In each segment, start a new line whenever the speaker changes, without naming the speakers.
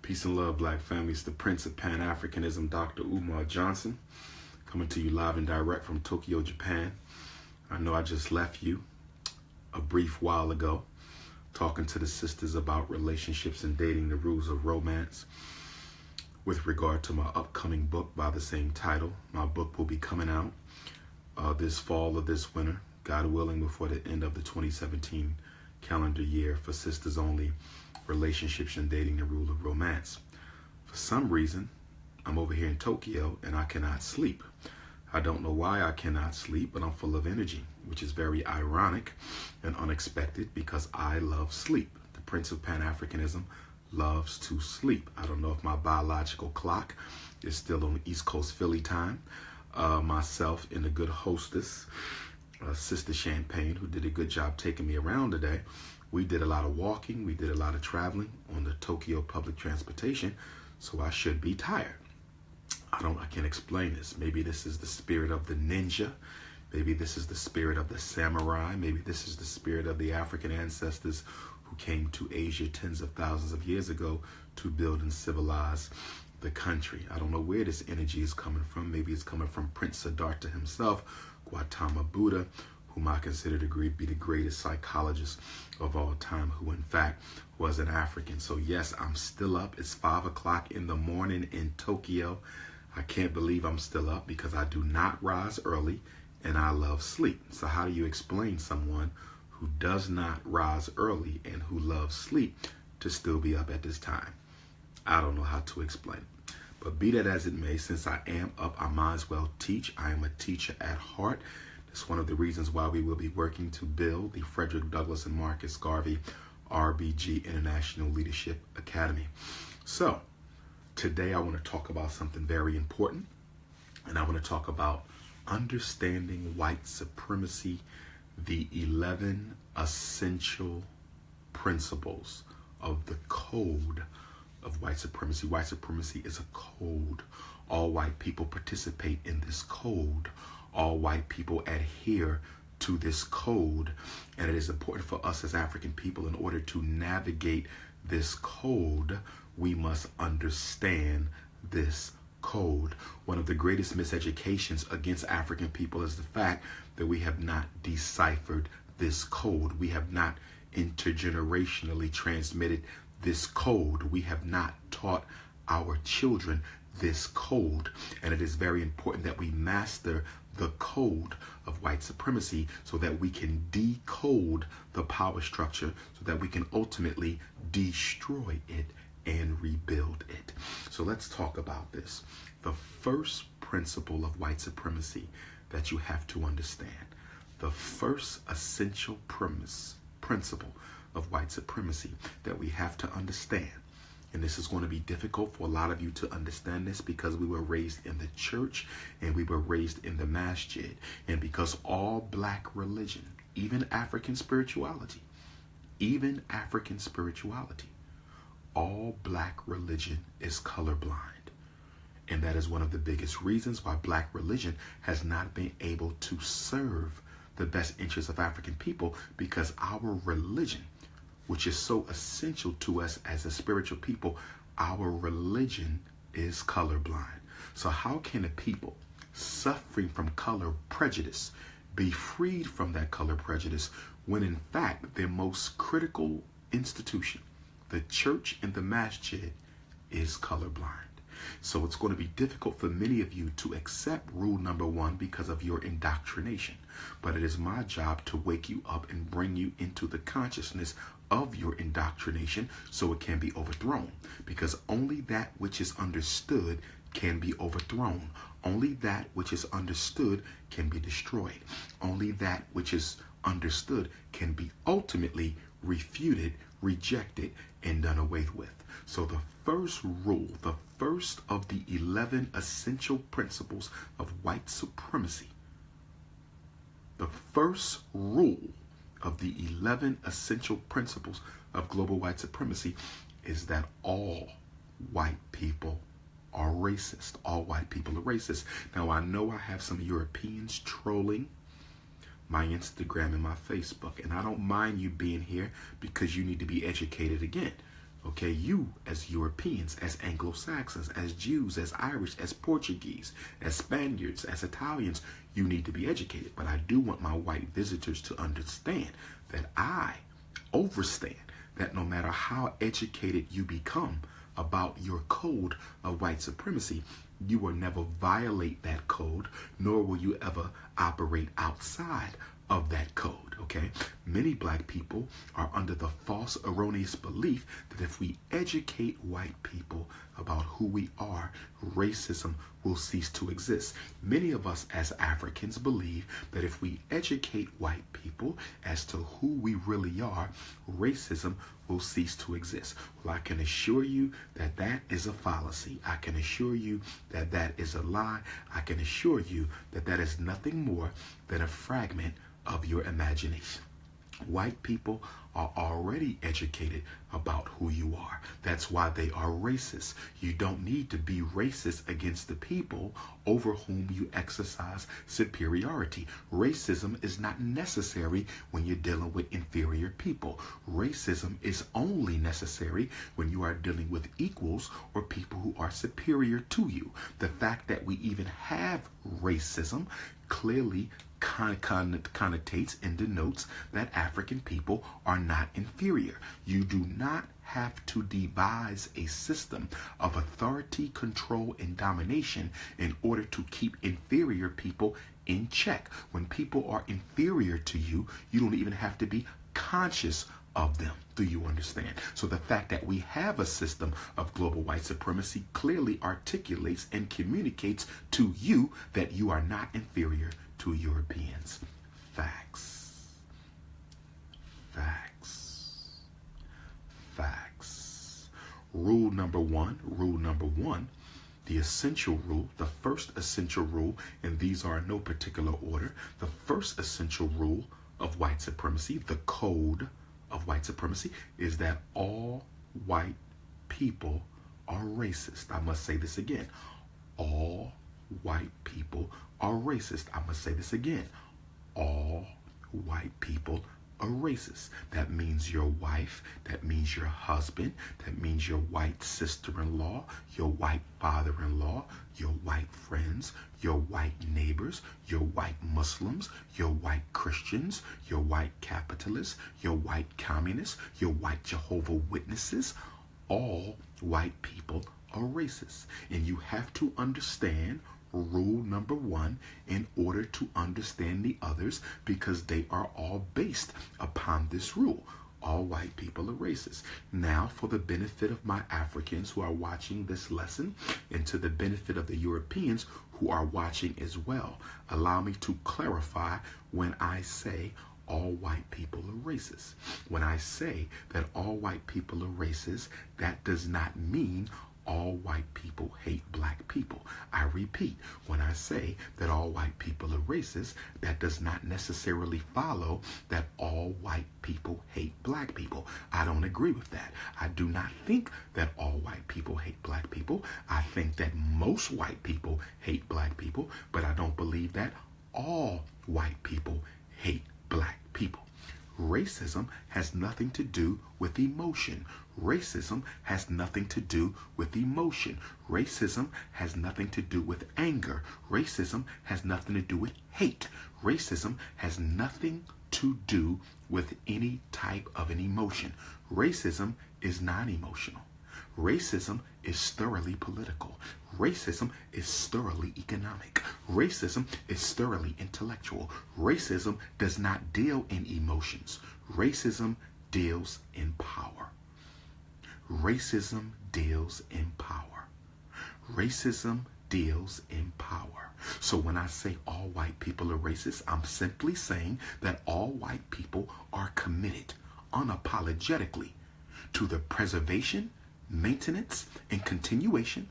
Peace and love, black families. The Prince of Pan-Africanism, Dr. Umar Johnson, coming to you live and direct from Tokyo, Japan. I know I just left you a brief while ago talking to the sisters about relationships and dating, the rules of romance, with regard to my upcoming book by the same title. My book will be coming out this fall or this winter, God willing, before the end of the 2017 calendar year, for sisters only. Relationships and dating, the rule of romance. For some reason, I'm over here in Tokyo and I cannot sleep. I don't know why I cannot sleep, but I'm full of energy, which is very ironic and unexpected because I love sleep. The Prince of Pan-Africanism loves to sleep. I don't know if my biological clock is still on East Coast Philly time. Myself and the good hostess, Sister Champagne, who did a good job taking me around today. We did a lot of walking, we did a lot of traveling on the Tokyo public transportation, so I should be tired. I can't explain this. Maybe this is the spirit of the ninja. Maybe this is the spirit of the samurai. Maybe this is the spirit of the African ancestors who came to Asia tens of thousands of years ago to build and civilize the country. I don't know where this energy is coming from. Maybe it's coming from Prince Siddhartha himself, Gautama Buddha, whom I consider to be the greatest psychologist of all time, who in fact was an African. So yes, I'm still up. It's 5 o'clock in the morning in Tokyo. I can't believe I'm still up because I do not rise early and I love sleep. So how do you explain someone who does not rise early and who loves sleep to still be up at this time? I don't know how to explain it. But be that as it may, since I am up, I might as well teach. I am a teacher at heart. It's one of the reasons why we will be working to build the Frederick Douglass and Marcus Garvey RBG International Leadership Academy. So today I want to talk about something very important, and I want to talk about understanding white supremacy, the 11 essential principles of the code of white supremacy. White supremacy is a code. All white people participate in this code. All white people adhere to this code, and it is important for us as African people, in order to navigate this code, we must understand this code. One of the greatest miseducations against African people is the fact that we have not deciphered this code. We have not intergenerationally transmitted this code. We have not taught our children this code, and it is very important that we master the code of white supremacy so that we can decode the power structure, so that we can ultimately destroy it and rebuild it. So let's talk about this. The first principle of white supremacy that you have to understand, the first essential principle of white supremacy that we have to understand, and this is going to be difficult for a lot of you to understand this because we were raised in the church and we were raised in the masjid, and because all black religion, even African spirituality, all black religion is colorblind. And that is one of the biggest reasons why black religion has not been able to serve the best interests of African people, because our religion, which is so essential to us as a spiritual people, our religion is colorblind. So how can a people suffering from color prejudice be freed from that color prejudice when in fact their most critical institution, the church and the masjid, is colorblind? So it's going to be difficult for many of you to accept rule number 1 because of your indoctrination. But it is my job to wake you up and bring you into the consciousness of your indoctrination so it can be overthrown. Because only that which is understood can be overthrown. Only that which is understood can be destroyed. Only that which is understood can be ultimately refuted, rejected, and done away with. So the first rule, the first of the 11 essential principles of white supremacy, the first rule of the 11 essential principles of global white supremacy is that all white people are racist. All white people are racist. Now, I know I have some Europeans trolling my Instagram and my Facebook, and I don't mind you being here because you need to be educated again. Okay, you as Europeans, as Anglo-Saxons, as Jews, as Irish, as Portuguese, as Spaniards, as Italians, you need to be educated. But I do want my white visitors to understand that I overstand that no matter how educated you become about your code of white supremacy, you will never violate that code, nor will you ever operate outside of that code. Okay, many black people are under the false, erroneous belief that if we educate white people about who we are, racism will cease to exist. Many of us as Africans believe that if we educate white people as to who we really are, racism will cease to exist. Well, I can assure you that that is a fallacy. I can assure you that that is a lie. I can assure you that that is nothing more than a fragment of your imagination. White people are already educated about who you are. That's why they are racist. You don't need to be racist against the people over whom you exercise superiority. Racism is not necessary when you're dealing with inferior people. Racism is only necessary when you are dealing with equals or people who are superior to you. The fact that we even have racism clearly connotates and denotes that African people are not inferior. You do not have to devise a system of authority, control, and domination in order to keep inferior people in check. When people are inferior to you, you don't even have to be conscious of them. Do you understand? So the fact that we have a system of global white supremacy clearly articulates and communicates to you that you are not inferior to Europeans. Facts. Facts. Facts. Rule number one, the essential rule, the first essential rule, and these are in no particular order. The first essential rule of white supremacy, the code of white supremacy, is that all white people are racist. I must say this again. All white people are racist. I must say this again. All white people are racist. That means your wife, that means your husband, that means your white sister-in-law, your white father-in-law, your white friends, your white neighbors, your white Muslims, your white Christians, your white capitalists, your white communists, your white Jehovah's Witnesses. All white people are racist. And you have to understand rule number one in order to understand the others, because they are all based upon this rule. All white people are racist. Now, for the benefit of my Africans who are watching this lesson, and to the benefit of the Europeans who are watching as well, allow me to clarify when I say all white people are racist. When I say that all white people are racist, that does not mean all white people hate black people. I repeat, when I say that all white people are racist, that does not necessarily follow that all white people hate black people. I don't agree with that. I do not think that all white people hate black people. I think that most white people hate black people, but I don't believe that all white people hate black people. Racism has nothing to do with emotion. Racism has nothing to do with emotion. Racism has nothing to do with anger. Racism has nothing to do with hate. Racism has nothing to do with any type of an emotion. Racism is non-emotional. Racism is thoroughly political. Racism is thoroughly economic. Racism is thoroughly intellectual. Racism does not deal in emotions. Racism deals in power. Racism deals in power. Racism deals in power. So when I say all white people are racist, I'm simply saying that all white people are committed unapologetically to the preservation, maintenance, and continuation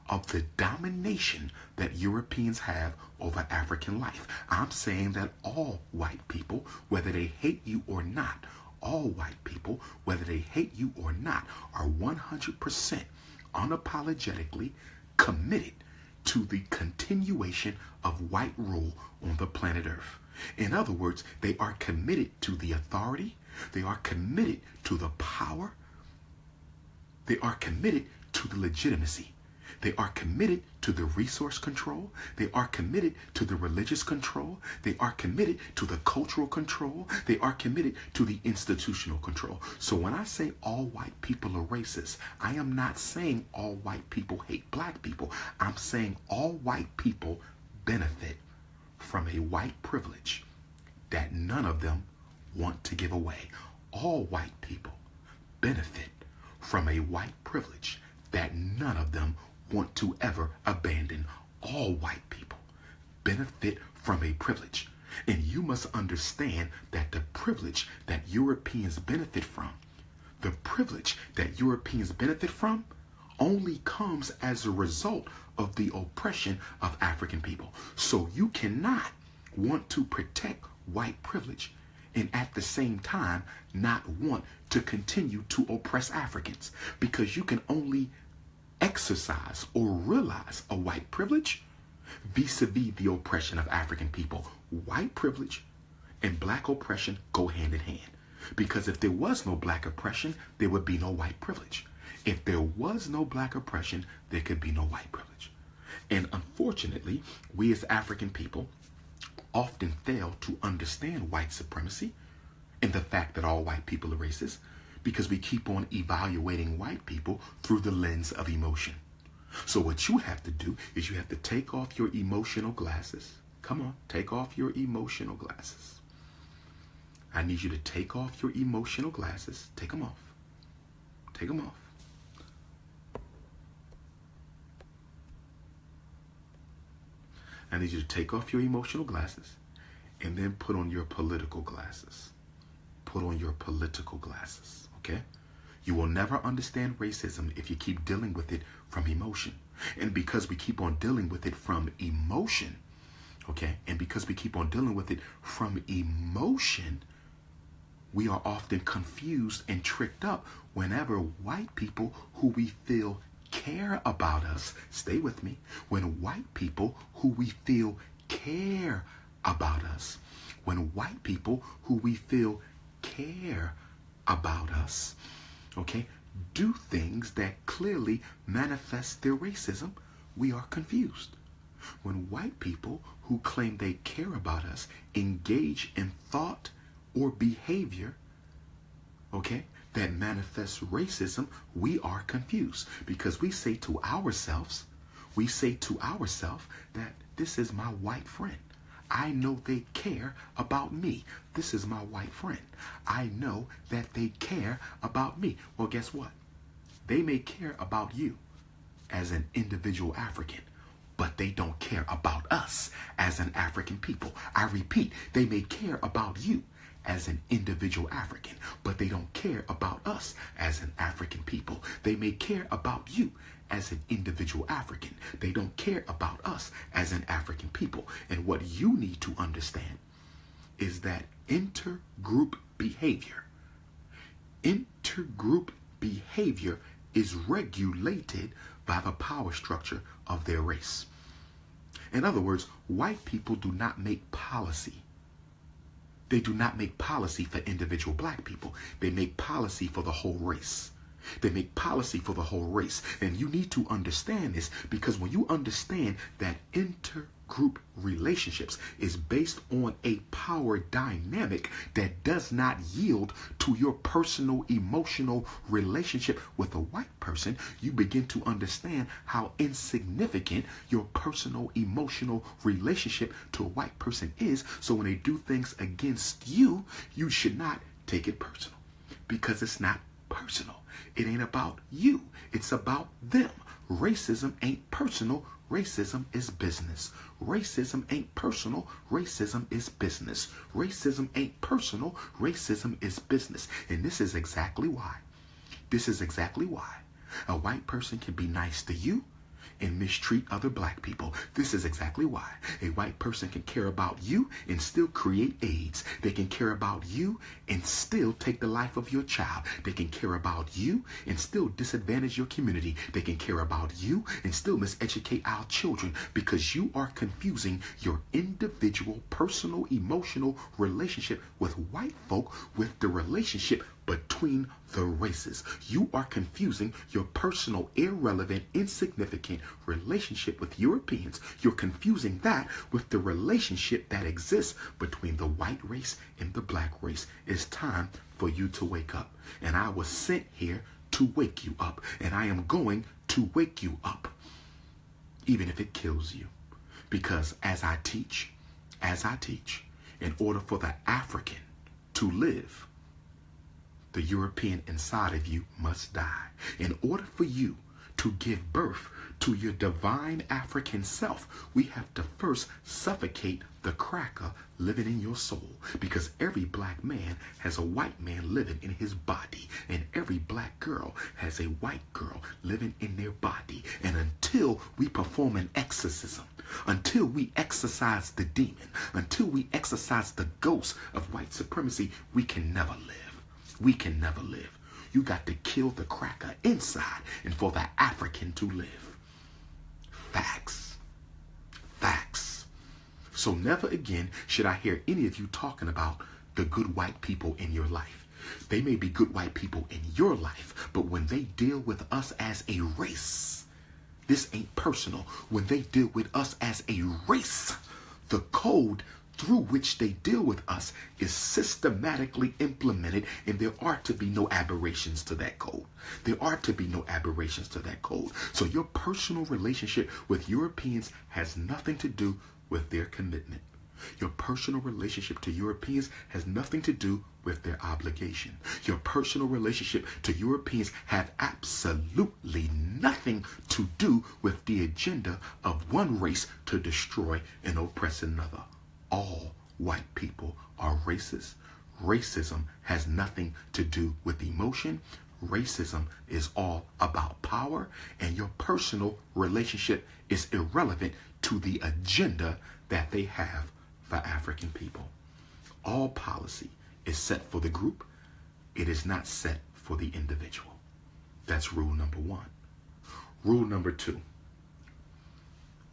of the domination that Europeans have over African life. I'm saying that all white people, whether they hate you or not, all white people, whether they hate you or not, are 100% unapologetically committed to the continuation of white rule on the planet Earth. In other words, they are committed to the authority, they are committed to the power, They are committed to the legitimacy. They are committed to the resource control. They are committed to the religious control. They are committed to the cultural control. They are committed to the institutional control. So when I say all white people are racist, I am not saying all white people hate black people. I'm saying all white people benefit from a white privilege that none of them want to give away. All white people benefit from a white privilege that none of them want to ever abandon. All white people benefit from a privilege. And you must understand that the privilege that Europeans benefit from, the privilege that Europeans benefit from only comes as a result of the oppression of African people. So you cannot want to protect white privilege and at the same time not want to continue to oppress Africans, because you can only exercise or realize a white privilege vis-a-vis the oppression of African people. White privilege and black oppression go hand in hand, because if there was no black oppression, there would be no white privilege. If there was no black oppression, there could be no white privilege. And unfortunately, we as African people often fail to understand white supremacy and the fact that all white people are racist, because we keep on evaluating white people through the lens of emotion. So what you have to do is you have to take off your emotional glasses. Come on, take off your emotional glasses. I need you to take off your emotional glasses. Take them off. Take them off. I need you to take off your emotional glasses and then put on your political glasses. Put on your political glasses, okay? You will never understand racism if you keep dealing with it from emotion. And because we keep on dealing with it from emotion, okay? And because we keep on dealing with it from emotion, we are often confused and tricked up whenever white people who we feel care about us, stay with me, when white people who we feel care about us, when white people who we feel care about us, okay, do things that clearly manifest their racism, we are confused. When white people who claim they care about us engage in thought or behavior, okay, that manifests racism, we are confused, because we say to ourselves that this is my white friend. I know they care about me. This is my white friend. I know that they care about me. Well, guess what? They may care about you as an individual African, but they don't care about us as an African people. I repeat, they may care about you as an individual African, but they don't care about us as an African people. They may care about you as an individual African. They don't care about us as an African people. And what you need to understand is that intergroup behavior is regulated by the power structure of their race. In other words, white people do not make policy. They do not make policy for individual black people. They make policy for the whole race. They make policy for the whole race. And you need to understand this, because when you understand that intergroup relationships is based on a power dynamic that does not yield to your personal emotional relationship with a white person, you begin to understand how insignificant your personal emotional relationship to a white person is. So when they do things against you, you should not take it personal, because it's not personal. It ain't about you. It's about them. Racism ain't personal. Racism is business. Racism ain't personal. Racism is business. Racism ain't personal. Racism is business. And this is exactly why. A white person can be nice to you and mistreat other black people. This is exactly why a white person can care about you and still create AIDS. They can care about you and still take the life of your child. They can care about you and still disadvantage your community. They can care about you and still miseducate our children, because you are confusing your individual personal emotional relationship with white folk with the relationship between the races. You are confusing your personal, irrelevant, insignificant relationship with Europeans. You're confusing that with the relationship that exists between the white race and the black race. It's time for you to wake up. And I was sent here to wake you up. And I am going to wake you up, even if it kills you. Because as I teach, in order for the African to live, the European inside of you must die. In order for you to give birth to your divine African self, we have to first suffocate the cracker living in your soul. Because every black man has a white man living in his body, and every black girl has a white girl living in their body. And until we perform an exorcism, until we exorcise the demon, until we exorcise the ghost of white supremacy, we can never live. We can never live. You got to kill the cracker inside and for the African to live. Facts. Facts. So never again should I hear any of you talking about the good white people in your life. They may be good white people in your life, but when they deal with us as a race, this ain't personal. When they deal with us as a race, the code through which they deal with us is systematically implemented, and there are to be no aberrations to that code. There are to be no aberrations to that code. So your personal relationship with Europeans has nothing to do with their commitment. Your personal relationship to Europeans has nothing to do with their obligation. Your personal relationship to Europeans have absolutely nothing to do with the agenda of one race to destroy and oppress another. All white people are racist. Racism has nothing to do with emotion. Racism is all about power, and your personal relationship is irrelevant to the agenda that they have for African people. All policy is set for the group. It is not set for the individual. That's rule number one. Rule number two.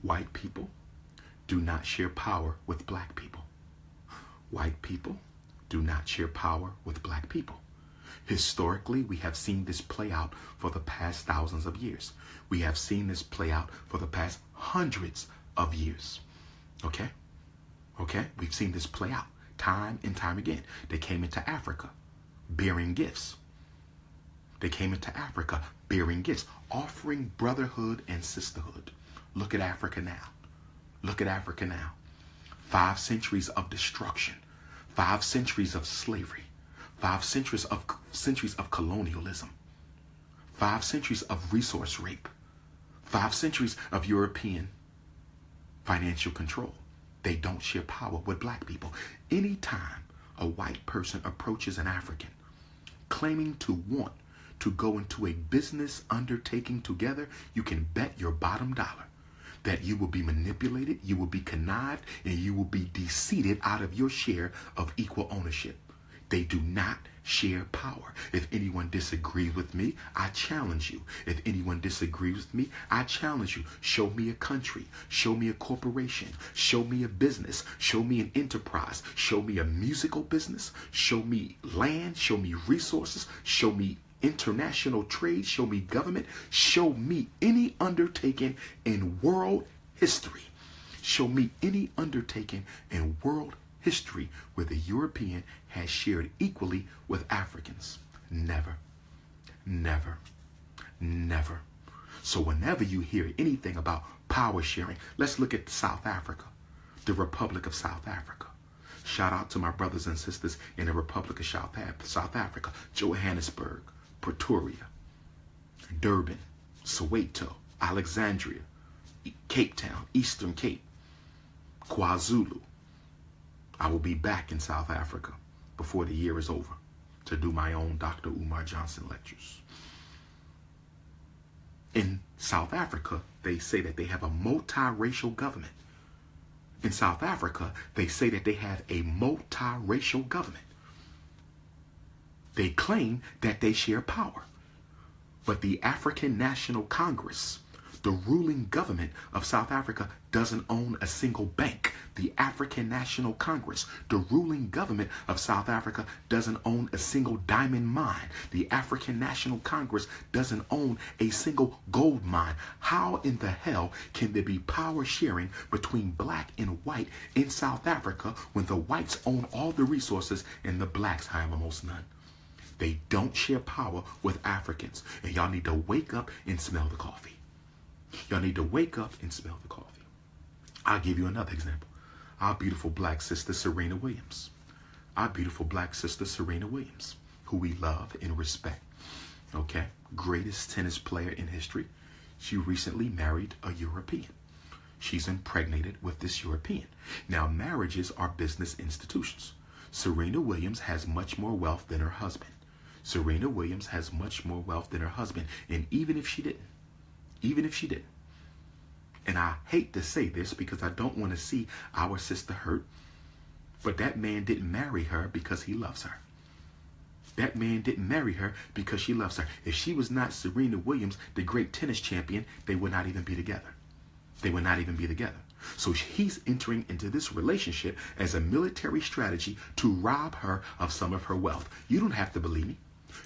White people do not share power with black people. White people do not share power with black people. Historically, we have seen this play out for the past thousands of years. We have seen this play out for the past hundreds of years. Okay? We've seen this play out time and time again. They came into Africa bearing gifts. They came into Africa bearing gifts, offering brotherhood and sisterhood. Look at Africa now. Look at Africa now. 5 centuries of destruction, 5 centuries of slavery, 5 centuries of colonialism, 5 centuries of resource rape, 5 centuries of European financial control. They don't share power with black people. Anytime a white person approaches an African claiming to want to go into a business undertaking together, you can bet your bottom dollar that you will be manipulated, you will be connived, and you will be deceived out of your share of equal ownership. They do not share power. If anyone disagrees with me, I challenge you. If anyone disagrees with me, I challenge you. Show me a country. Show me a corporation. Show me a business. Show me an enterprise. Show me a musical business. Show me land. Show me resources. Show me international trade. Show me government. Show me any undertaking in world history. Show me any undertaking in world history where the European has shared equally with Africans. Never, never, never. So whenever you hear anything about power sharing, let's look at South Africa, the Republic of South Africa. Shout out to my brothers and sisters in the Republic of South Africa, Johannesburg, Pretoria, Durban, Soweto, Alexandria, Cape Town, Eastern Cape, KwaZulu. I will be back in South Africa before the year is over to do my own Dr. Umar Johnson lectures. In South Africa, they say that they have a multiracial government. In South Africa, they say that they have a multiracial government. They claim that they share power. But the African National Congress, The ruling government of South Africa doesn't own a single bank. The African National Congress, the ruling government of South Africa, doesn't own a single diamond mine. The African National Congress doesn't own a single gold mine. How in the hell can there be power sharing between black and white in South Africa when the whites own all the resources and the blacks have almost none? They don't share power with Africans. And y'all need to wake up and smell the coffee. Y'all need to wake up and smell the coffee. I'll give you another example. Our beautiful black sister, Serena Williams. Our beautiful black sister, Serena Williams, who we love and respect. Okay? Greatest tennis player in history. She recently married a European. She's impregnated with this European. Now, marriages are business institutions. Serena Williams has much more wealth than her husband. Serena Williams has much more wealth than her husband. And even if she didn't, and I hate to say this because I don't want to see our sister hurt, but that man didn't marry her because he loves her. That man didn't marry her because she loves her. If she was not Serena Williams, the great tennis champion, they would not even be together. They would not even be together. So he's entering into this relationship as a military strategy to rob her of some of her wealth. You don't have to believe me.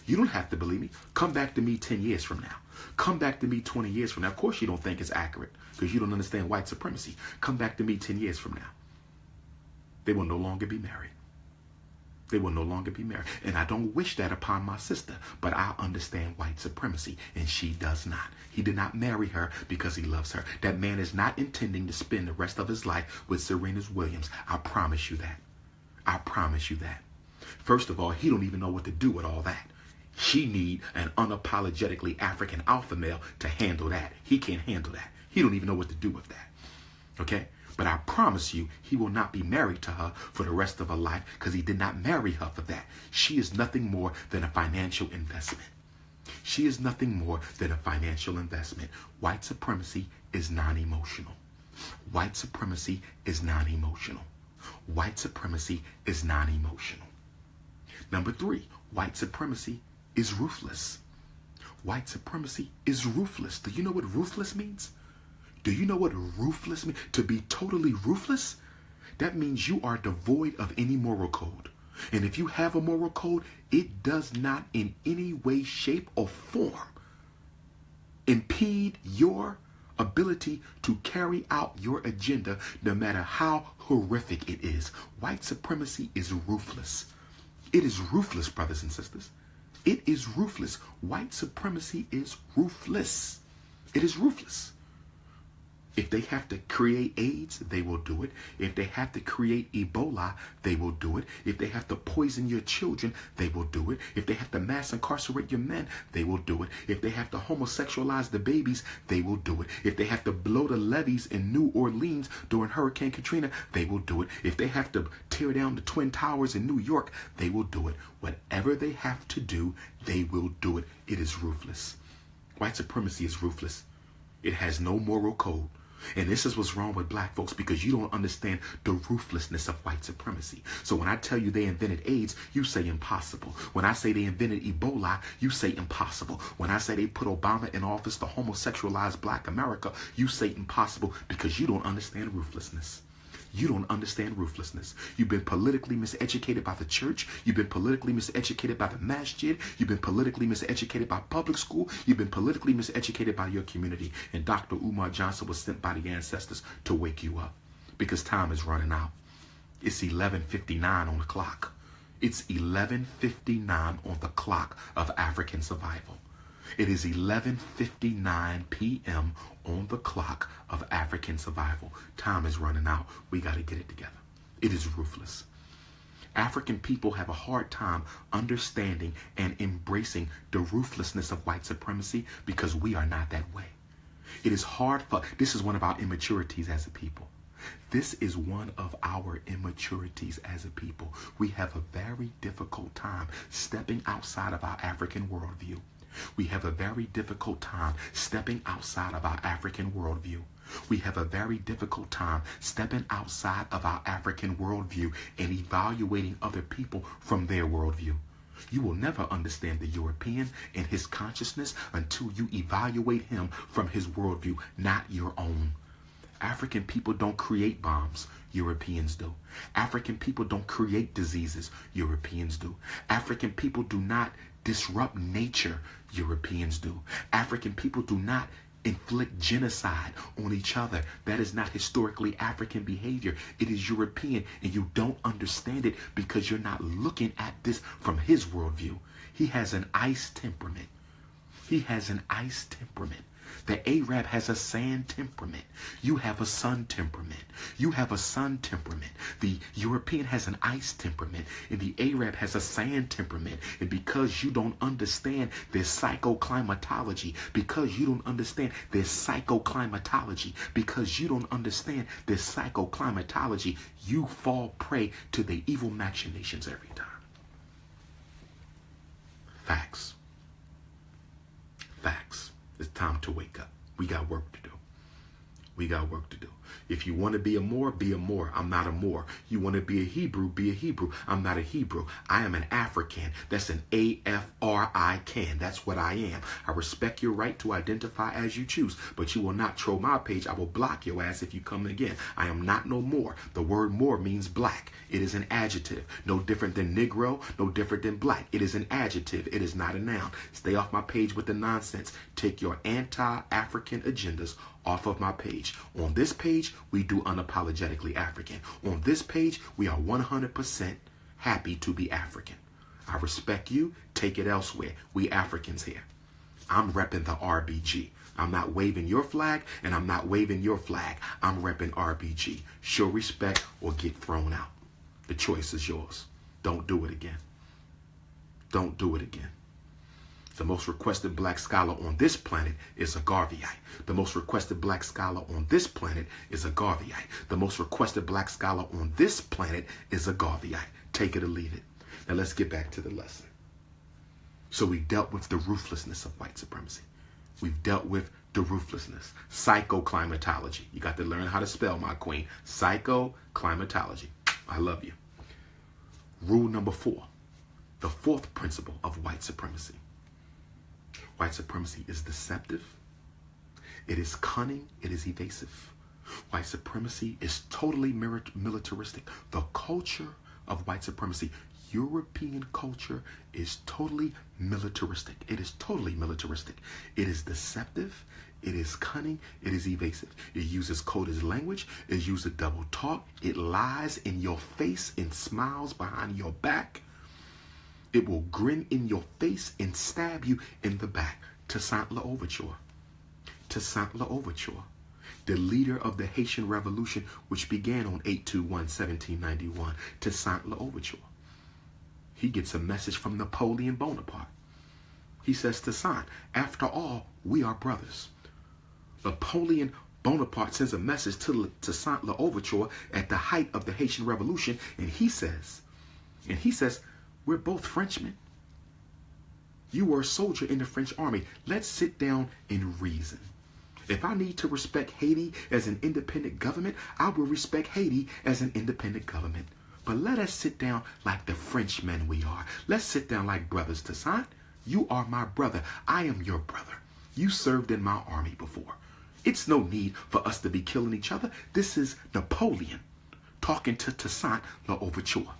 You don't have to believe me. Come back to me 10 years from now. Come back to me 20 years from now. Of course you don't think it's accurate because you don't understand white supremacy. Come back to me 10 years from now. They will no longer be married. They will no longer be married. And I don't wish that upon my sister, but I understand white supremacy, and she does not. He did not marry her because he loves her. That man is not intending to spend the rest of his life with Serena Williams. I promise you that. I promise you that. First of all, he don't even know what to do with all that. She need an unapologetically African alpha male to handle that. He can't handle that. He don't even know what to do with that. Okay? But I promise you, he will not be married to her for the rest of her life because he did not marry her for that. She is nothing more than a financial investment. She is nothing more than a financial investment. White supremacy is non-emotional. White supremacy is non-emotional. White supremacy is non-emotional. Number 3, white supremacy is ruthless. White supremacy is ruthless. Do you know what ruthless means? Do you know what ruthless means? To be totally ruthless? That means you are devoid of any moral code. And if you have a moral code, it does not in any way, shape, or form impede your ability to carry out your agenda, no matter how horrific it is. White supremacy is ruthless. It is ruthless, brothers and sisters. It is ruthless. White supremacy is ruthless. It is ruthless. If they have to create AIDS, they will do it. If they have to create Ebola, they will do it. If they have to poison your children, they will do it. If they have to mass incarcerate your men, they will do it. If they have to homosexualize the babies, they will do it. If they have to blow the levees in New Orleans during Hurricane Katrina, they will do it. If they have to tear down the Twin Towers in New York, they will do it. Whatever they have to do, they will do it. It is ruthless. White supremacy is ruthless. It has no moral code. And this is what's wrong with black folks, because you don't understand the ruthlessness of white supremacy. So when I tell you they invented AIDS, you say impossible. When I say they invented Ebola, you say impossible. When I say they put Obama in office to homosexualize black America, you say impossible, because you don't understand ruthlessness. You don't understand ruthlessness. You've been politically miseducated by the church. You've been politically miseducated by the masjid. You've been politically miseducated by public school. You've been politically miseducated by your community. And Dr. Umar Johnson was sent by the ancestors to wake you up, because time is running out. It's 11:59 on the clock. It's 11:59 on the clock of African survival. It is 11:59 p.m. on the clock of African survival. Time is running out. We got to get it together. It is ruthless. African people have a hard time understanding and embracing the ruthlessness of white supremacy, because we are not that way. It is hard for, this is one of our immaturities as a people. This is one of our immaturities as a people. We have a very difficult time stepping outside of our African worldview. We have a very difficult time stepping outside of our African worldview. We have a very difficult time stepping outside of our African worldview and evaluating other people from their worldview. You will never understand the European and his consciousness until you evaluate him from his worldview, not your own. African people don't create bombs. Europeans do. African people don't create diseases. Europeans do. African people do not disrupt nature. Europeans do. African people do not inflict genocide on each other. That is not historically African behavior. It is European, and you don't understand it because you're not looking at this from his worldview. He has an ice temperament. He has an ice temperament. The Arab has a sand temperament. You have a sun temperament. You have a sun temperament. The European has an ice temperament, and the Arab has a sand temperament. And because you don't understand their psychoclimatology, because you don't understand their psychoclimatology, because you don't understand their psychoclimatology, you fall prey to the evil machinations every time. Facts. Facts. It's time to wake up. We got work to do. We got work to do. If you want to be a Moor, be a Moor. I'm not a Moor. You want to be a Hebrew, be a Hebrew. I'm not a Hebrew. I am an African. That's an AFRICAN. That's what I am. I respect your right to identify as you choose, but you will not troll my page. I will block your ass if you come again. I am not no Moor. The word Moor means black. It is an adjective. No different than Negro, no different than black. It is an adjective. It is not a noun. Stay off my page with the nonsense. Take your anti-African agendas off of my page. On this page, we do unapologetically African. On this page, we are 100% happy to be African. I respect you. Take it elsewhere. We Africans here. I'm repping the RBG. I'm not waving your flag, and I'm not waving your flag. I'm repping RBG. Show respect or get thrown out. The choice is yours. Don't do it again. Don't do it again. The most requested black scholar on this planet is a Garveyite. The most requested black scholar on this planet is a Garveyite. The most requested black scholar on this planet is a Garveyite. Take it or leave it. Now let's get back to the lesson. So we dealt with the ruthlessness of white supremacy. We've dealt with the ruthlessness. Psychoclimatology. You got to learn how to spell, my queen. Psychoclimatology. I love you. Rule number 4. The fourth principle of white supremacy. White supremacy is deceptive. It is cunning. It is evasive. White supremacy is totally militaristic. The culture of white supremacy, European culture, is totally militaristic. It is totally militaristic. It is deceptive. It is cunning. It is evasive. It uses coded language. It uses double talk. It lies in your face and smiles behind your back. It will grin in your face and stab you in the back. Toussaint L'Ouverture. Toussaint L'Ouverture, the leader of the Haitian Revolution, which began on 8/21/1791. Toussaint L'Ouverture. He gets a message from Napoleon Bonaparte. He says, Toussaint, after all, we are brothers. Napoleon Bonaparte sends a message to Toussaint L'Ouverture at the height of the Haitian Revolution, and he says, we're both Frenchmen. You were a soldier in the French army. Let's sit down and reason. If I need to respect Haiti as an independent government, I will respect Haiti as an independent government. But let us sit down like the Frenchmen we are. Let's sit down like brothers. Toussaint, you are my brother. I am your brother. You served in my army before. It's no need for us to be killing each other. This is Napoleon talking to Toussaint L'Ouverture.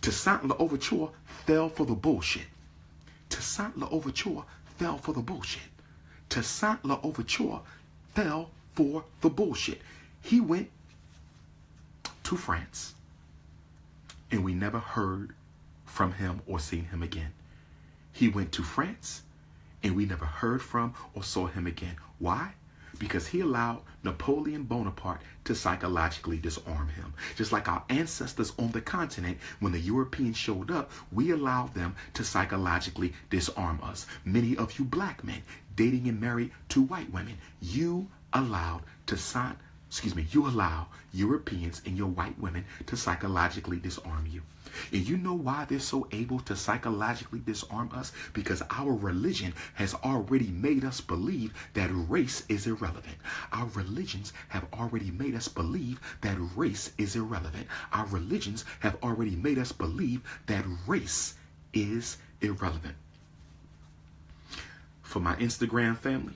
Toussaint L'Ouverture fell for the bullshit. Toussaint L'Ouverture fell for the bullshit. Toussaint L'Ouverture fell for the bullshit. He went to France, and we never heard from him or seen him again. He went to France, and we never heard from or saw him again. Why? Because he allowed Napoleon Bonaparte to psychologically disarm him. Just like our ancestors on the continent, when the Europeans showed up, we allowed them to psychologically disarm us. Many of you black men dating and married to white women, you allowed Europeans and your white women to psychologically disarm you. And you know why they're so able to psychologically disarm us? Because our religion has already made us believe that race is irrelevant. Our religions have already made us believe that race is irrelevant. Our religions have already made us believe that race is irrelevant. For my Instagram family,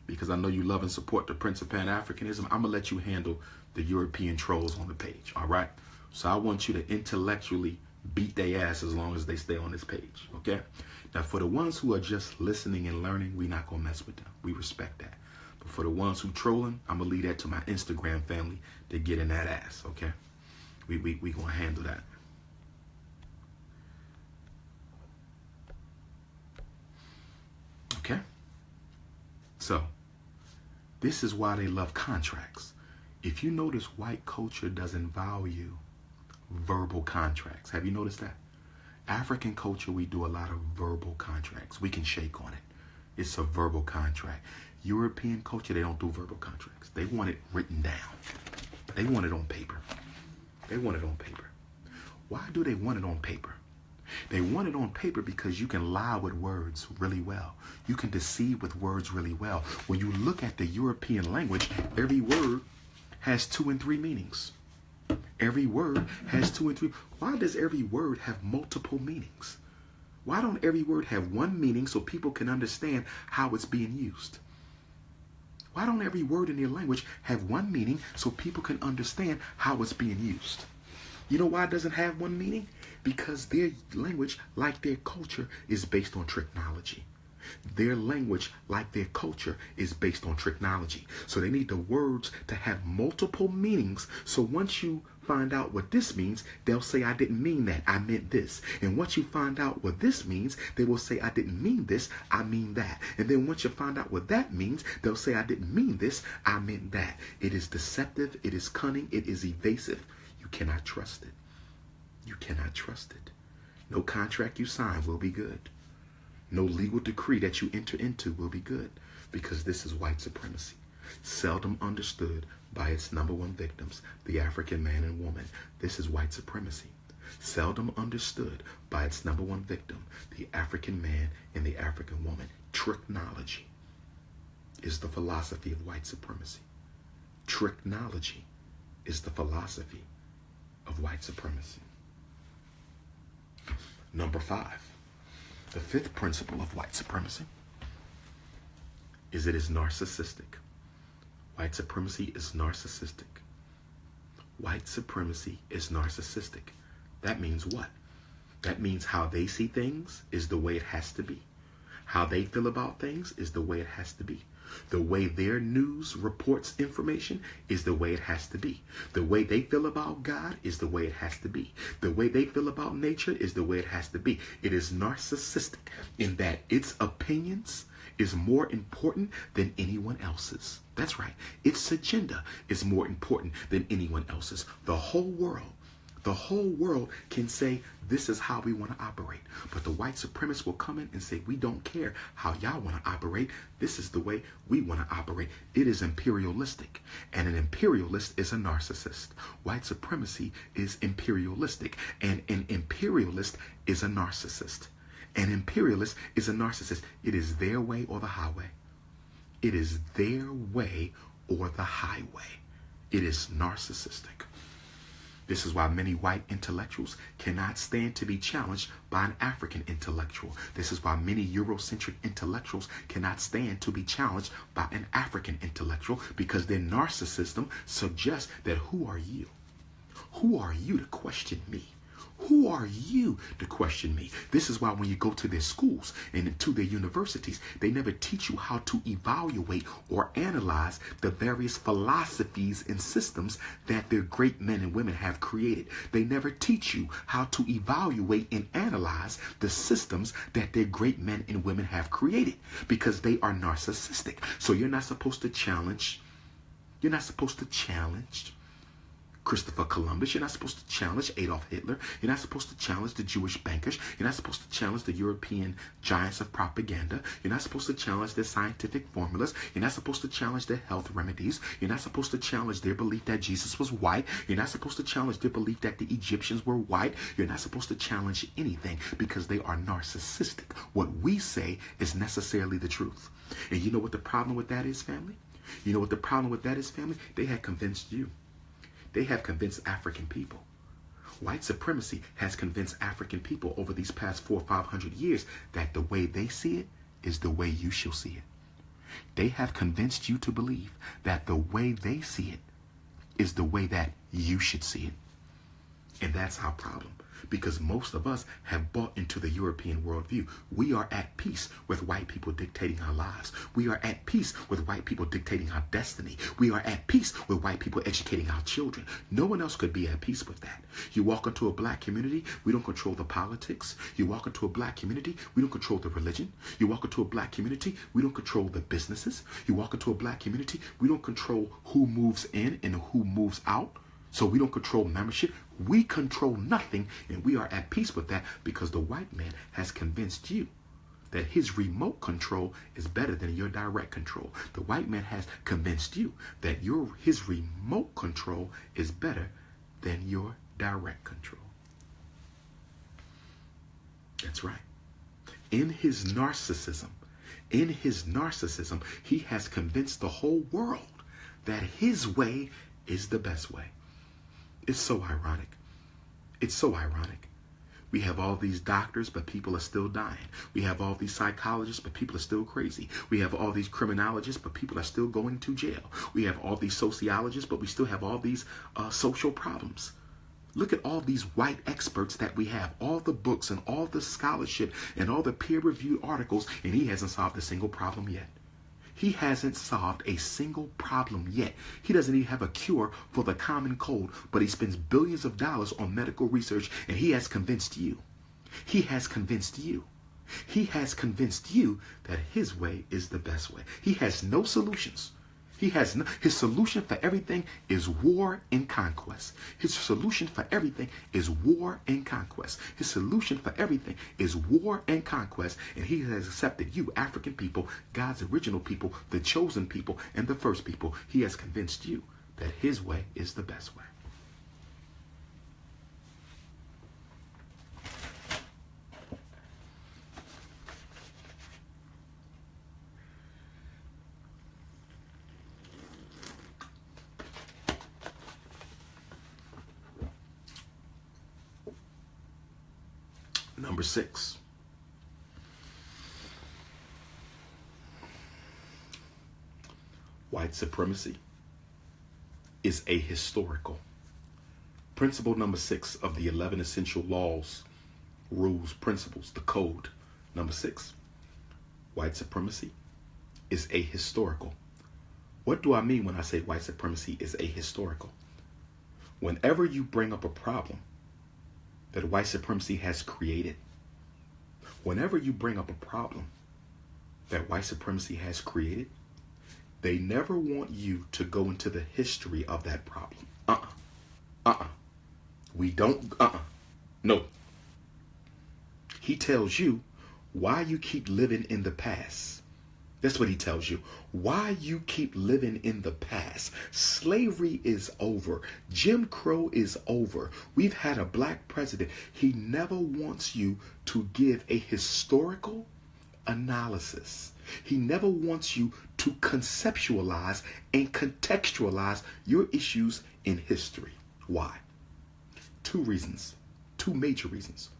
because I know you love and support the Prince of Pan-Africanism, I'm going to let you handle the European trolls on the page, all right? So I want you to intellectually beat their ass as long as they stay on this page, okay? Now, for the ones who are just listening and learning, we're not going to mess with them. We respect that. But for the ones who trolling, I'm going to leave that to my Instagram family to get in that ass, okay? We going to handle that. Okay? So, this is why they love contracts. If you notice, white culture doesn't value verbal contracts. Have you noticed that? African culture, we do a lot of verbal contracts. We can shake on it. It's a verbal contract. European culture, they don't do verbal contracts. They want it written down. They want it on paper. They want it on paper. Why do they want it on paper? They want it on paper because you can lie with words really well. You can deceive with words really well. When you look at the European language, every word has 2 and 3 meanings. Every word has 2 and 3. Why does every word have multiple meanings? Why don't every word have one meaning so people can understand how it's being used? Why don't every word in their language have one meaning so people can understand how it's being used? You know why it doesn't have one meaning? Because their language, like their culture, is based on technology. Their language, like their culture, is based on technology. So they need the words to have multiple meanings. So once you find out what this means, they'll say, I didn't mean that, I meant this. And once you find out what this means, they will say, I didn't mean this, I mean that. And then once you find out what that means, they'll say, I didn't mean this, I meant that. It is deceptive, it is cunning, it is evasive. You cannot trust it. You cannot trust it. No contract you sign will be good. No legal decree that you enter into will be good, because this is white supremacy, seldom understood by its number one victims, the African man and woman. This is white supremacy, seldom understood by its number one victim, the African man and the African woman. Technology is the philosophy of white supremacy. Technology is the philosophy of white supremacy. Number 5. The 5th principle of white supremacy is it is narcissistic. White supremacy is narcissistic. White supremacy is narcissistic. That means what? That means how they see things is the way it has to be. How they feel about things is the way it has to be. The way their news reports information is the way it has to be. The way they feel about God is the way it has to be. The way they feel about nature is the way it has to be. It is narcissistic in that its opinions is more important than anyone else's. That's right. Its agenda is more important than anyone else's. The whole world can say, this is how we want to operate. But the white supremacists will come in and say, we don't care how y'all want to operate. This is the way we want to operate. It is imperialistic. And an imperialist is a narcissist. White supremacy is imperialistic. And an imperialist is a narcissist. An imperialist is a narcissist. It is their way or the highway. It is their way or the highway. It is narcissistic. This is why many white intellectuals cannot stand to be challenged by an African intellectual. This is why many Eurocentric intellectuals cannot stand to be challenged by an African intellectual, because their narcissism suggests that who are you? Who are you to question me? Who are you to question me? This is why when you go to their schools and to their universities, they never teach you how to evaluate or analyze the various philosophies and systems that their great men and women have created. They never teach you how to evaluate and analyze the systems that their great men and women have created, because they are narcissistic. So you're not supposed to challenge Christopher Columbus. You're not supposed to challenge Adolf Hitler. You're not supposed to challenge the Jewish bankers. You're not supposed to challenge the European giants of propaganda. You're not supposed to challenge their scientific formulas. You're not supposed to challenge their health remedies. You're not supposed to challenge their belief that Jesus was white. You're not supposed to challenge their belief that the Egyptians were white. You're not supposed to challenge anything, because they are narcissistic. What we say is necessarily the truth. And you know what the problem with that is, family? You know what the problem with that is, family? They had convinced you. They have convinced African people. White supremacy has convinced African people over these past 400 or 500 years that the way they see it is the way you shall see it. They have convinced you to believe that the way they see it is the way that you should see it. And that's our problem, because most of us have bought into the European worldview. We are at peace with white people dictating our lives. We are at peace with white people dictating our destiny. We are at peace with white people educating our children. No one else could be at peace with that. You walk into a black community, we don't control the politics. You walk into a black community, we don't control the religion. You walk into a black community, we don't control the businesses. You walk into a black community, we don't control who moves in and who moves out. So we don't control membership. We control nothing, and we are at peace with that because the white man has convinced you that his remote control is better than your direct control. The white man has convinced you that his remote control is better than your direct control. That's right. In his narcissism, he has convinced the whole world that his way is the best way. It's so ironic. It's so ironic. We have all these doctors, but people are still dying. We have all these psychologists, but people are still crazy. We have all these criminologists, but people are still going to jail. We have all these sociologists, but we still have all these social problems. Look at all these white experts that we have, all the books and all the scholarship and all the peer-reviewed articles, and he hasn't solved a single problem yet. He hasn't solved a single problem yet. He doesn't even have a cure for the common cold, but he spends billions of dollars on medical research, and he has convinced you. He has convinced you. He has convinced you that his way is the best way. He has no solutions. His solution for everything is war and conquest. His solution for everything is war and conquest. His solution for everything is war and conquest. And he has accepted you, African people, God's original people, the chosen people, and the first people. He has convinced you that his way is the best way. Number 6. White supremacy is ahistorical. Principle number 6 of the 11 essential laws, rules, principles, the code. Number 6. White supremacy is ahistorical. What do I mean when I say white supremacy is ahistorical? Whenever you bring up a problem that white supremacy has created, whenever you bring up a problem that white supremacy has created, they never want you to go into the history of that problem. We don't, no. He tells you why you keep living in the past. That's what he tells you. Why you keep living in the past. Slavery is over. Jim Crow is over. We've had a black president. He never wants you to give a historical analysis. He never wants you to conceptualize and contextualize your issues in history. Why? 2 reasons. 2 major reasons.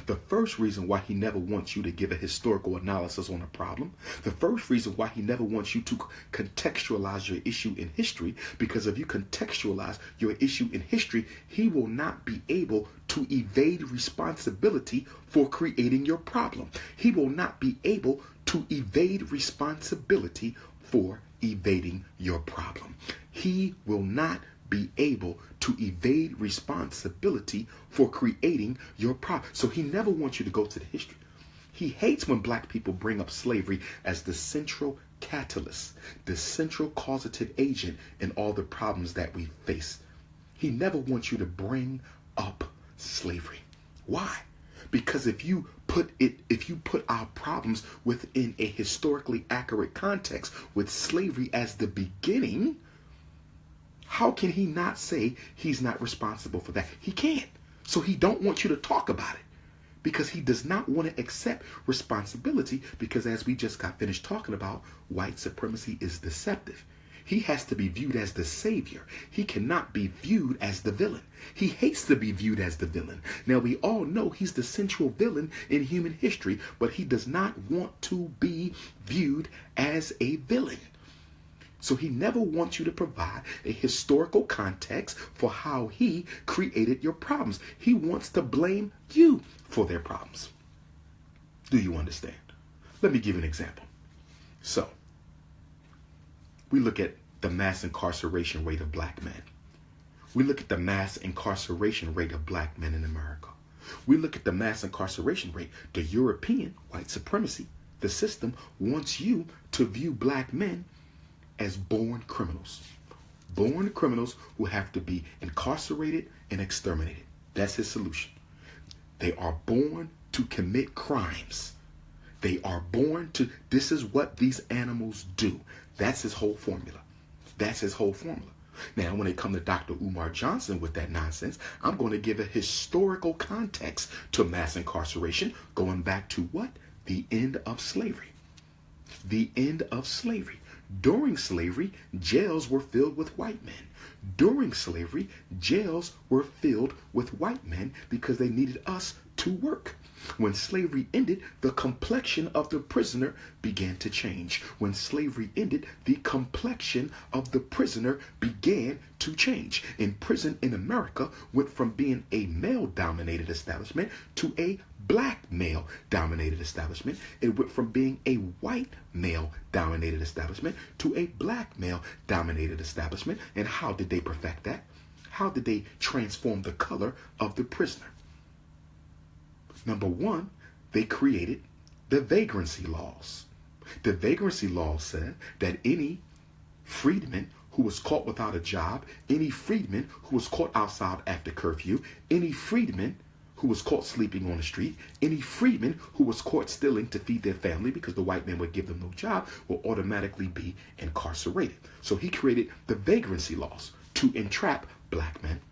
The first reason why he never wants you to give a historical analysis on a problem, the first reason why he never wants you to contextualize your issue in history, because if you contextualize your issue in history, he will not be able to evade responsibility for creating your problem. He will not be able to evade responsibility for evading your problem. He will not be able to evade responsibility for creating your problem. So he never wants you to go to the history. He hates when black people bring up slavery as the central catalyst, the central causative agent in all the problems that we face. He never wants you to bring up slavery. Why? Because if you put our problems within a historically accurate context with slavery as the beginning, how can he not say he's not responsible for that? He can't. So he don't want you to talk about it because he does not want to accept responsibility, because as we just got finished talking about, white supremacy is deceptive. He has to be viewed as the savior. He cannot be viewed as the villain. He hates to be viewed as the villain. Now, we all know he's the central villain in human history, but he does not want to be viewed as a villain. So he never wants you to provide a historical context for how he created your problems. He wants to blame you for their problems. Do you understand? Let me give you an example. So, we look at the mass incarceration rate of black men. We look at the mass incarceration rate of black men in America. We look at the mass incarceration rate. The European white supremacy, the system, wants you to view black men as born criminals. Born criminals who have to be incarcerated and exterminated. That's his solution. They are born to commit crimes. They are born to, this is what these animals do. That's his whole formula. That's his whole formula. Now, when it comes to Dr. Umar Johnson with that nonsense, I'm going to give a historical context to mass incarceration, going back to what? The end of slavery. The end of slavery. During slavery, jails were filled with white men. During slavery, jails were filled with white men because they needed us to work. When slavery ended, the complexion of the prisoner began to change. When slavery ended, the complexion of the prisoner began to change. And prison in America went from being a male-dominated establishment to a black male-dominated establishment. It went from being a white male-dominated establishment to a black male-dominated establishment. And how did they perfect that? How did they transform the color of the prisoner? Number one, they created the vagrancy laws. The vagrancy laws said that any freedman who was caught without a job, any freedman who was caught outside after curfew, any freedman who was caught sleeping on the street, any freedman who was caught stealing to feed their family because the white man would give them no job, will automatically be incarcerated. So he created the vagrancy laws to entrap black men.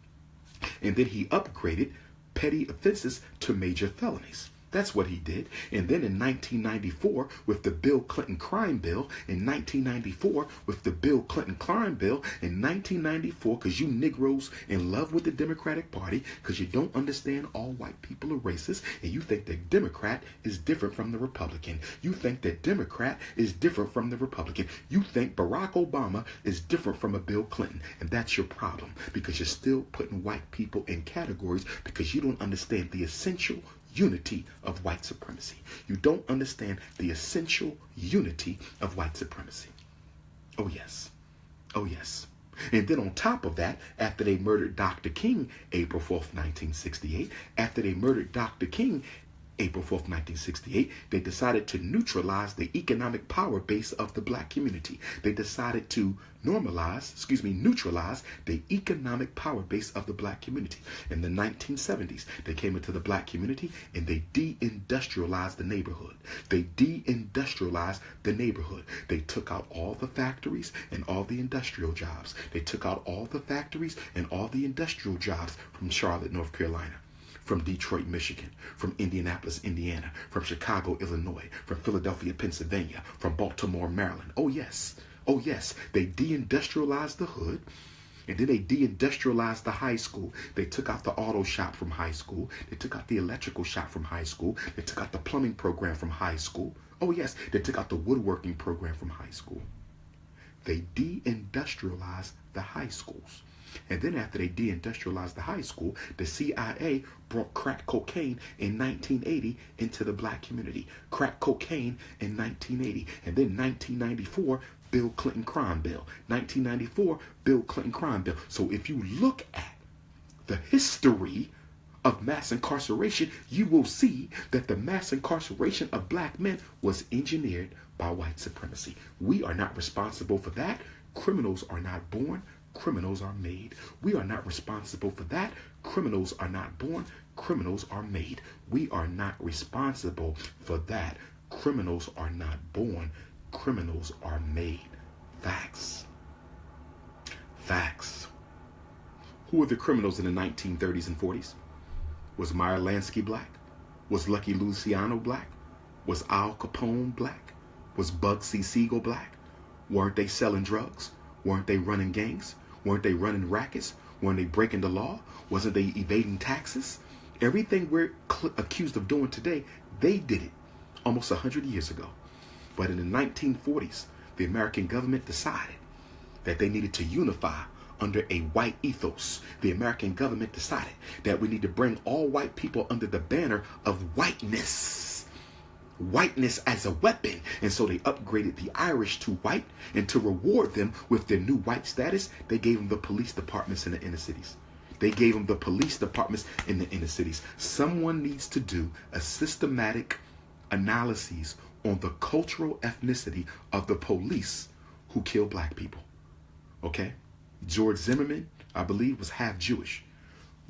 And then he upgraded petty offenses to major felonies. That's what he did. And then in 1994, with the Bill Clinton crime bill, in 1994, with the Bill Clinton crime bill, in 1994, because you Negroes in love with the Democratic Party, because you don't understand all white people are racist, and you think that Democrat is different from the Republican. You think that Democrat is different from the Republican. You think Barack Obama is different from a Bill Clinton. And that's your problem, because you're still putting white people in categories because you don't understand the essential unity of white supremacy. You don't understand the essential unity of white supremacy. Oh yes. Oh yes. And then on top of that, after they murdered Dr. King, April 4th, 1968, after they murdered Dr. King, April 4th, 1968, they decided to neutralize the economic power base of the black community. They decided to neutralize the economic power base of the black community. In the 1970s, they came into the black community and they deindustrialized the neighborhood. They deindustrialized the neighborhood. They took out all the factories and all the industrial jobs. They took out all the factories and all the industrial jobs from Charlotte, North Carolina, from Detroit, Michigan, from Indianapolis, Indiana, from Chicago, Illinois, from Philadelphia, Pennsylvania, from Baltimore, Maryland. Oh yes, they deindustrialized the hood, and then they deindustrialized the high school. They took out the auto shop from high school. They took out the electrical shop from high school. They took out the plumbing program from high school. Oh yes, they took out the woodworking program from high school. They deindustrialized the high schools. And then after they deindustrialized the high school, the CIA brought crack cocaine in 1980 into the black community. Crack cocaine in 1980. And then 1994, Bill Clinton crime bill. 1994, Bill Clinton crime bill. So if you look at the history of mass incarceration, you will see that the mass incarceration of black men was engineered by white supremacy. We are not responsible for that. Criminals are not born. Criminals are made. We are not responsible for that. Criminals are not born. Criminals are made. We are not responsible for that. Criminals are not born. Criminals are made. Facts. Facts. Who were the criminals in the 1930s and 40s? Was Meyer Lansky black? Was Lucky Luciano black? Was Al Capone black? Was Bugsy Siegel black? Weren't they selling drugs? Weren't they running gangs? Weren't they running rackets? Weren't they breaking the law? Wasn't they evading taxes? Everything we're accused of doing today, they did it almost 100 years ago. But in the 1940s, the American government decided that they needed to unify under a white ethos. The American government decided that we need to bring all white people under the banner of whiteness. Whiteness as a weapon. And so they upgraded the Irish to white, and to reward them with their new white status, they gave them the police departments in the inner cities. They gave them the police departments in the inner cities. Someone needs to do a systematic analysis on the cultural ethnicity of the police who kill black people. Okay? George Zimmerman, I believe, was half Jewish.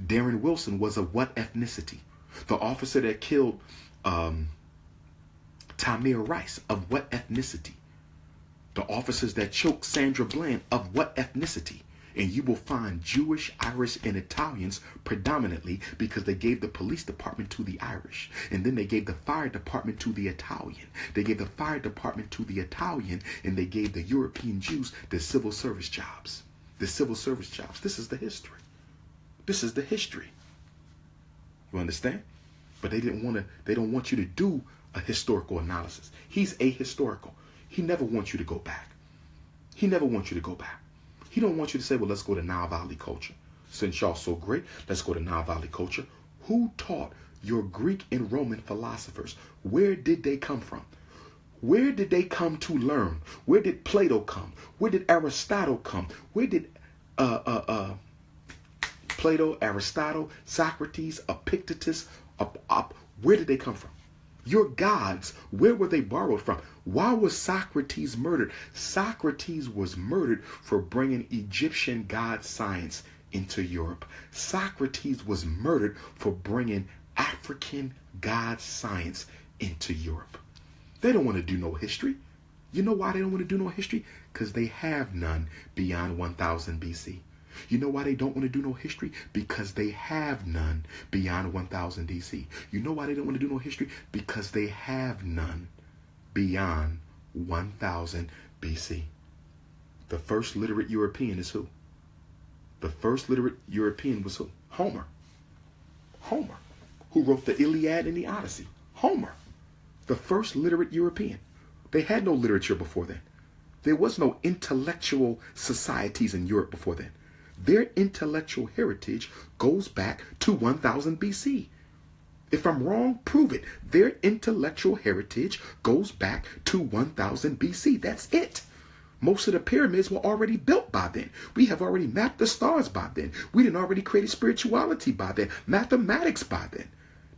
Darren Wilson was of what ethnicity? The officer that killed Tamir Rice, of what ethnicity? The officers that choked Sandra Bland, of what ethnicity? And you will find Jewish, Irish, and Italians predominantly, because they gave the police department to the Irish. And then they gave the fire department to the Italian. They gave the fire department to the Italian, and they gave the European Jews the civil service jobs. The civil service jobs. This is the history. This is the history. You understand? But they don't want you to do a historical analysis. He's ahistorical. He never wants you to go back. He never wants you to go back. He don't want you to say, well, let's go to Nile Valley culture. Since y'all so great, let's go to Nile Valley culture. Who taught your Greek and Roman philosophers? Where did they come from? Where did they come to learn? Where did Plato come? Where did Aristotle come? Where did Plato, Aristotle, Socrates, Epictetus, where did they come from? Your gods, where were they borrowed from? Why was Socrates murdered? Socrates was murdered for bringing Egyptian god science into Europe. Socrates was murdered for bringing African god science into Europe. They don't want to do no history. You know why they don't want to do no history? Because they have none beyond 1000 BC. You know why they don't want to do no history? Because they have none beyond 1000 DC. You know why they don't want to do no history? Because they have none beyond 1000 BC. The first literate European is who? The first literate European was who? Homer. Homer, who wrote the Iliad and the Odyssey. Homer, the first literate European. They had no literature before then. There was no intellectual societies in Europe before then. Their intellectual heritage goes back to 1000 BC. If I'm wrong, prove it. Their intellectual heritage goes back to 1000 BC. That's it. Most of the pyramids were already built by then. We have already mapped the stars by then. We didn't already create spirituality by then, mathematics by then.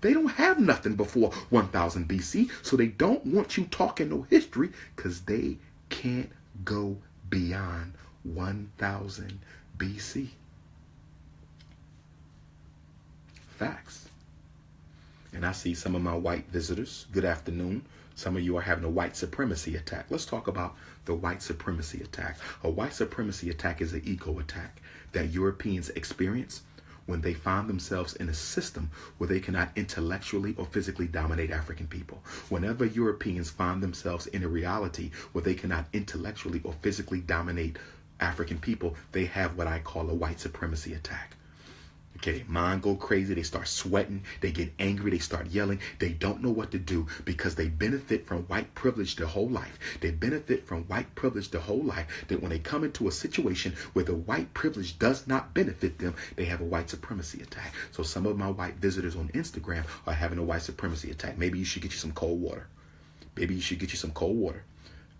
They don't have nothing before 1000 BC, so they don't want you talking no history because they can't go beyond 1000 BC. Facts. And I see some of my white visitors. Good afternoon. Some of you are having a white supremacy attack. Let's talk about the white supremacy attack. A white supremacy attack is an ego attack that Europeans experience when they find themselves in a system where they cannot intellectually or physically dominate African people. Whenever Europeans find themselves in a reality where they cannot intellectually or physically dominate African people, they have what I call a white supremacy attack. Okay, mind go crazy, they start sweating, they get angry, they start yelling, they don't know what to do because they benefit from white privilege their whole life. They benefit from white privilege their whole life, that when they come into a situation where the white privilege does not benefit them, they have a white supremacy attack. So some of my white visitors on Instagram are having a white supremacy attack. Maybe you should get you some cold water. Maybe you should get you some cold water.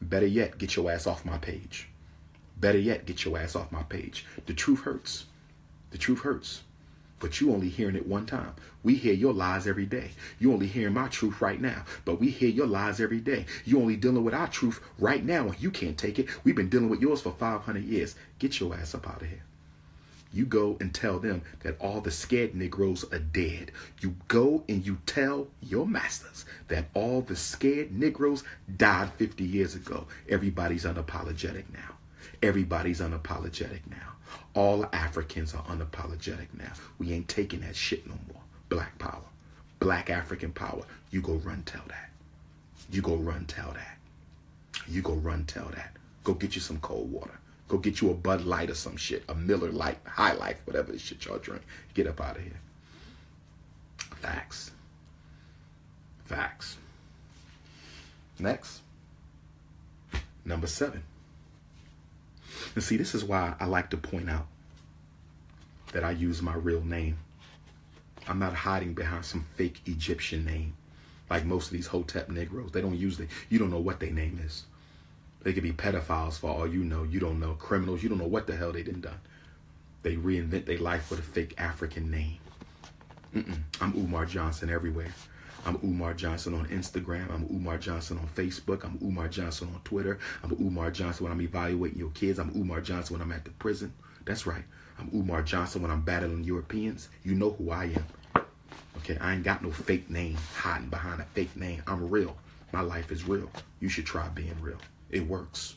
Better yet, get your ass off my page. Better yet, get your ass off my page. The truth hurts. The truth hurts. But you only hearing it one time. We hear your lies every day. You only hearing my truth right now. But we hear your lies every day. You only dealing with our truth right now and you can't take it. We've been dealing with yours for 500 years. Get your ass up out of here. You go and tell them that all the scared Negroes are dead. You go and you tell your masters that all the scared Negroes died 50 years ago. Everybody's unapologetic now. Everybody's unapologetic now. All Africans are unapologetic now. We ain't taking that shit no more. Black power. Black African power. You go run tell that. You go run tell that. You go run tell that. Go get you some cold water. Go get you a Bud Light or some shit, a Miller Light, High Life, whatever this shit y'all drink. Get up out of here. Facts. Facts. Next. Number 7. And see, this is why I like to point out that I use my real name. I'm not hiding behind some fake Egyptian name like most of these Hotep Negroes. They don't use it. You don't know what their name is. They could be pedophiles for all you know. You don't know. Criminals. You don't know what the hell they done. They reinvent their life with a fake African name. I'm Umar Johnson everywhere. I'm Umar Johnson on Instagram. I'm Umar Johnson on Facebook. I'm Umar Johnson on Twitter. I'm Umar Johnson when I'm evaluating your kids. I'm Umar Johnson when I'm at the prison. That's right. I'm Umar Johnson when I'm battling Europeans. You know who I am. Okay, I ain't got no fake name hiding behind a fake name. I'm real. My life is real. You should try being real. It works.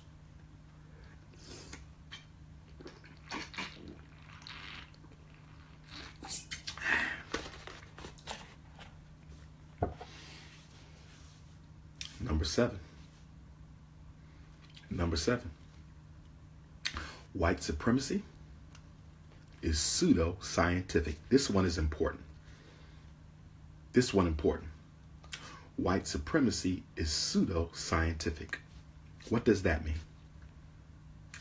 Number 7. Number 7. White supremacy is pseudo-scientific. This one is important. This one important. White supremacy is pseudo-scientific. What does that mean?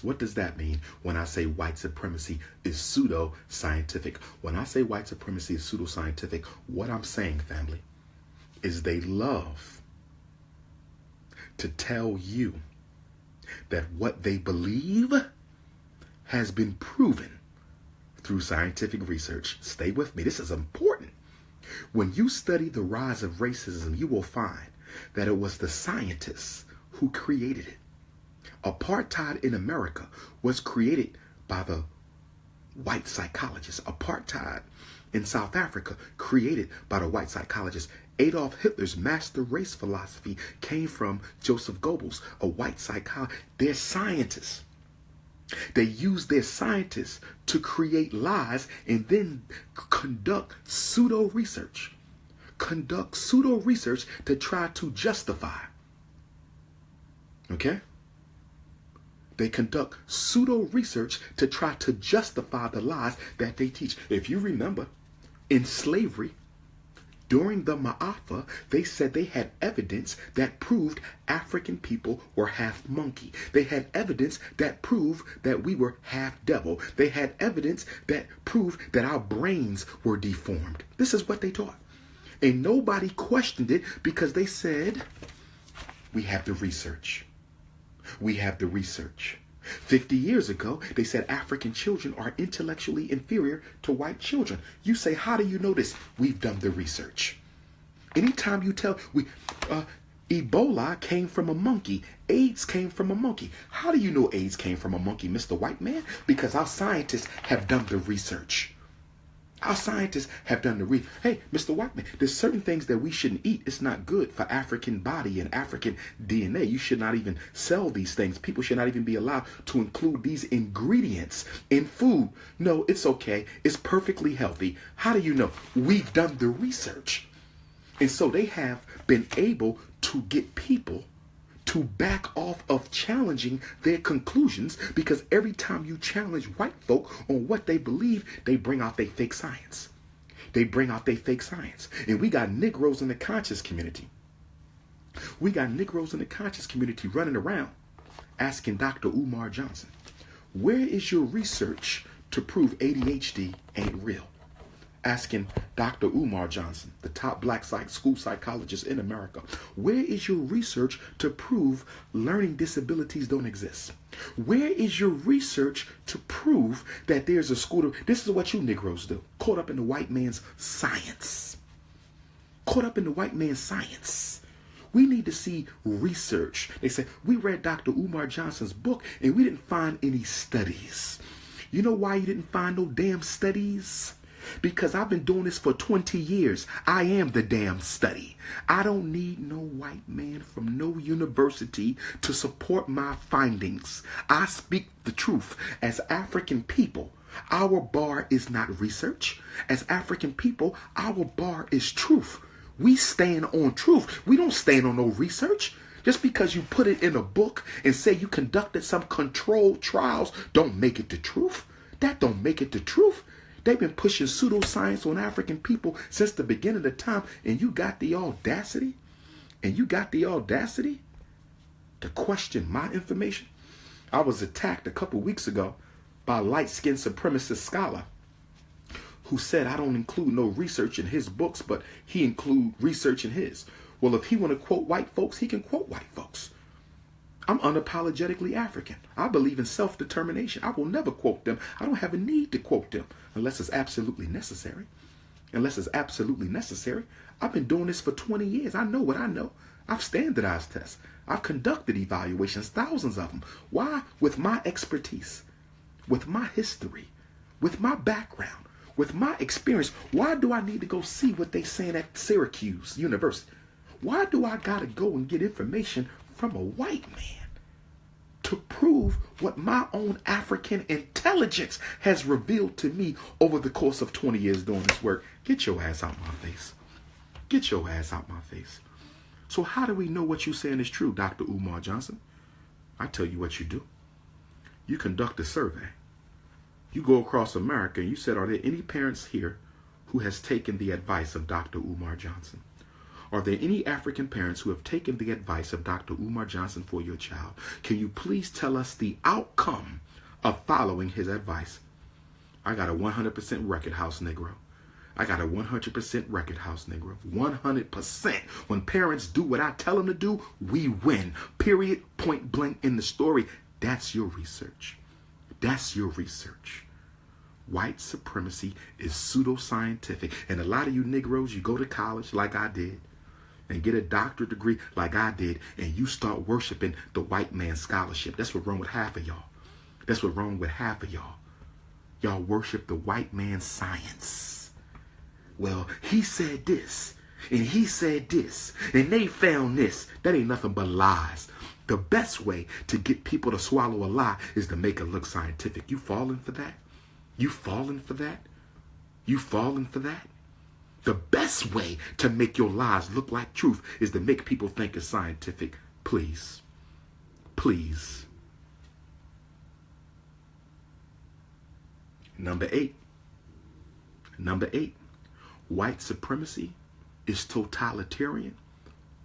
What does that mean when I say white supremacy is pseudo-scientific? When I say white supremacy is pseudo-scientific, what I'm saying, family, is they love to tell you that what they believe has been proven through scientific research. Stay with me. This is important. When you study the rise of racism, you will find that it was the scientists who created it. Apartheid in America was created by the white psychologists. Apartheid in South Africa created by the white psychologists. Adolf Hitler's master race philosophy came from Joseph Goebbels, a white psychologist. They're scientists. They use their scientists to create lies and then conduct pseudo research. Conduct pseudo research to try to justify. Okay? They conduct pseudo research to try to justify the lies that they teach. If you remember, in slavery, during the Ma'afa, they said they had evidence that proved African people were half monkey. They had evidence that proved that we were half devil. They had evidence that proved that our brains were deformed. This is what they taught. And nobody questioned it because they said, we have the research. We have the research. 50 years ago, they said African children are intellectually inferior to white children. You say, how do you know this? We've done the research. Anytime you tell, Ebola came from a monkey. AIDS came from a monkey. How do you know AIDS came from a monkey, Mr. White Man? Because our scientists have done the research. Our scientists have done the research. Hey, Mr. White Man, there's certain things that we shouldn't eat. It's not good for African body and African DNA. You should not even sell these things. People should not even be allowed to include these ingredients in food. No, it's okay. It's perfectly healthy. How do you know? We've done the research. And so they have been able to get people to back off of challenging their conclusions, because every time you challenge white folk on what they believe, they bring out their fake science. They bring out their fake science. And we got Negroes in the conscious community. We got Negroes in the conscious community running around asking Dr. Umar Johnson, where is your research to prove ADHD ain't real? Asking Dr. Umar Johnson, the top black school psychologist in America, where is your research to prove learning disabilities don't exist? Where is your research to prove that there's a school? This is what you Negroes do. Caught up in the white man's science. Caught up in the white man's science. We need to see research. They said, we read Dr. Umar Johnson's book and we didn't find any studies. You know why you didn't find no damn studies? Because I've been doing this for 20 years. I am the damn study. I don't need no white man from no university to support my findings. I speak the truth. As African people, our bar is not research. As African people, our bar is truth. We stand on truth. We don't stand on no research. Just because you put it in a book and say you conducted some controlled trials don't make it the truth. That don't make it the truth. They've been pushing pseudoscience on African people since the beginning of time, and you got the audacity, to question my information. I was attacked a couple weeks ago by a light-skinned supremacist scholar who said I don't include no research in his books, but he include research in his. Well, if he want to quote white folks, he can quote white folks. I'm unapologetically African. I believe in self-determination. I will never quote them. I don't have a need to quote them unless it's absolutely necessary. I've been doing this for 20 years. I know what I know. I've standardized tests. I've conducted evaluations, thousands of them. Why? With my expertise, with my history, with my background, with my experience. Why do I need to go see what they saying at Syracuse University? Why do I got to go and get information from a white man to prove what my own African intelligence has revealed to me over the course of 20 years doing this work? Get your ass out my face. Get your ass out my face. So how do we know what you're saying is true, Dr. Umar Johnson? I tell you what you do. You conduct a survey. You go across America and you said, are there any parents here who has taken the advice of Dr. Umar Johnson? Are there any African parents who have taken the advice of Dr. Umar Johnson for your child? Can you please tell us the outcome of following his advice? I got a 100% record house Negro. I got a 100% record house Negro. 100%. When parents do what I tell them to do, we win. Period. Point blank in the story. That's your research. That's your research. White supremacy is pseudoscientific. And a lot of you Negroes, you go to college like I did and get a doctorate degree like I did, and you start worshiping the white man's scholarship. That's what's wrong with half of y'all. That's what's wrong with half of y'all. Y'all worship the white man's science. Well, he said this, and he said this, and they found this. That ain't nothing but lies. The best way to get people to swallow a lie is to make it look scientific. You falling for that? You falling for that? You falling for that? The best way to make your lies look like truth is to make people think it's scientific. Please. Please. Number 8. White supremacy is totalitarian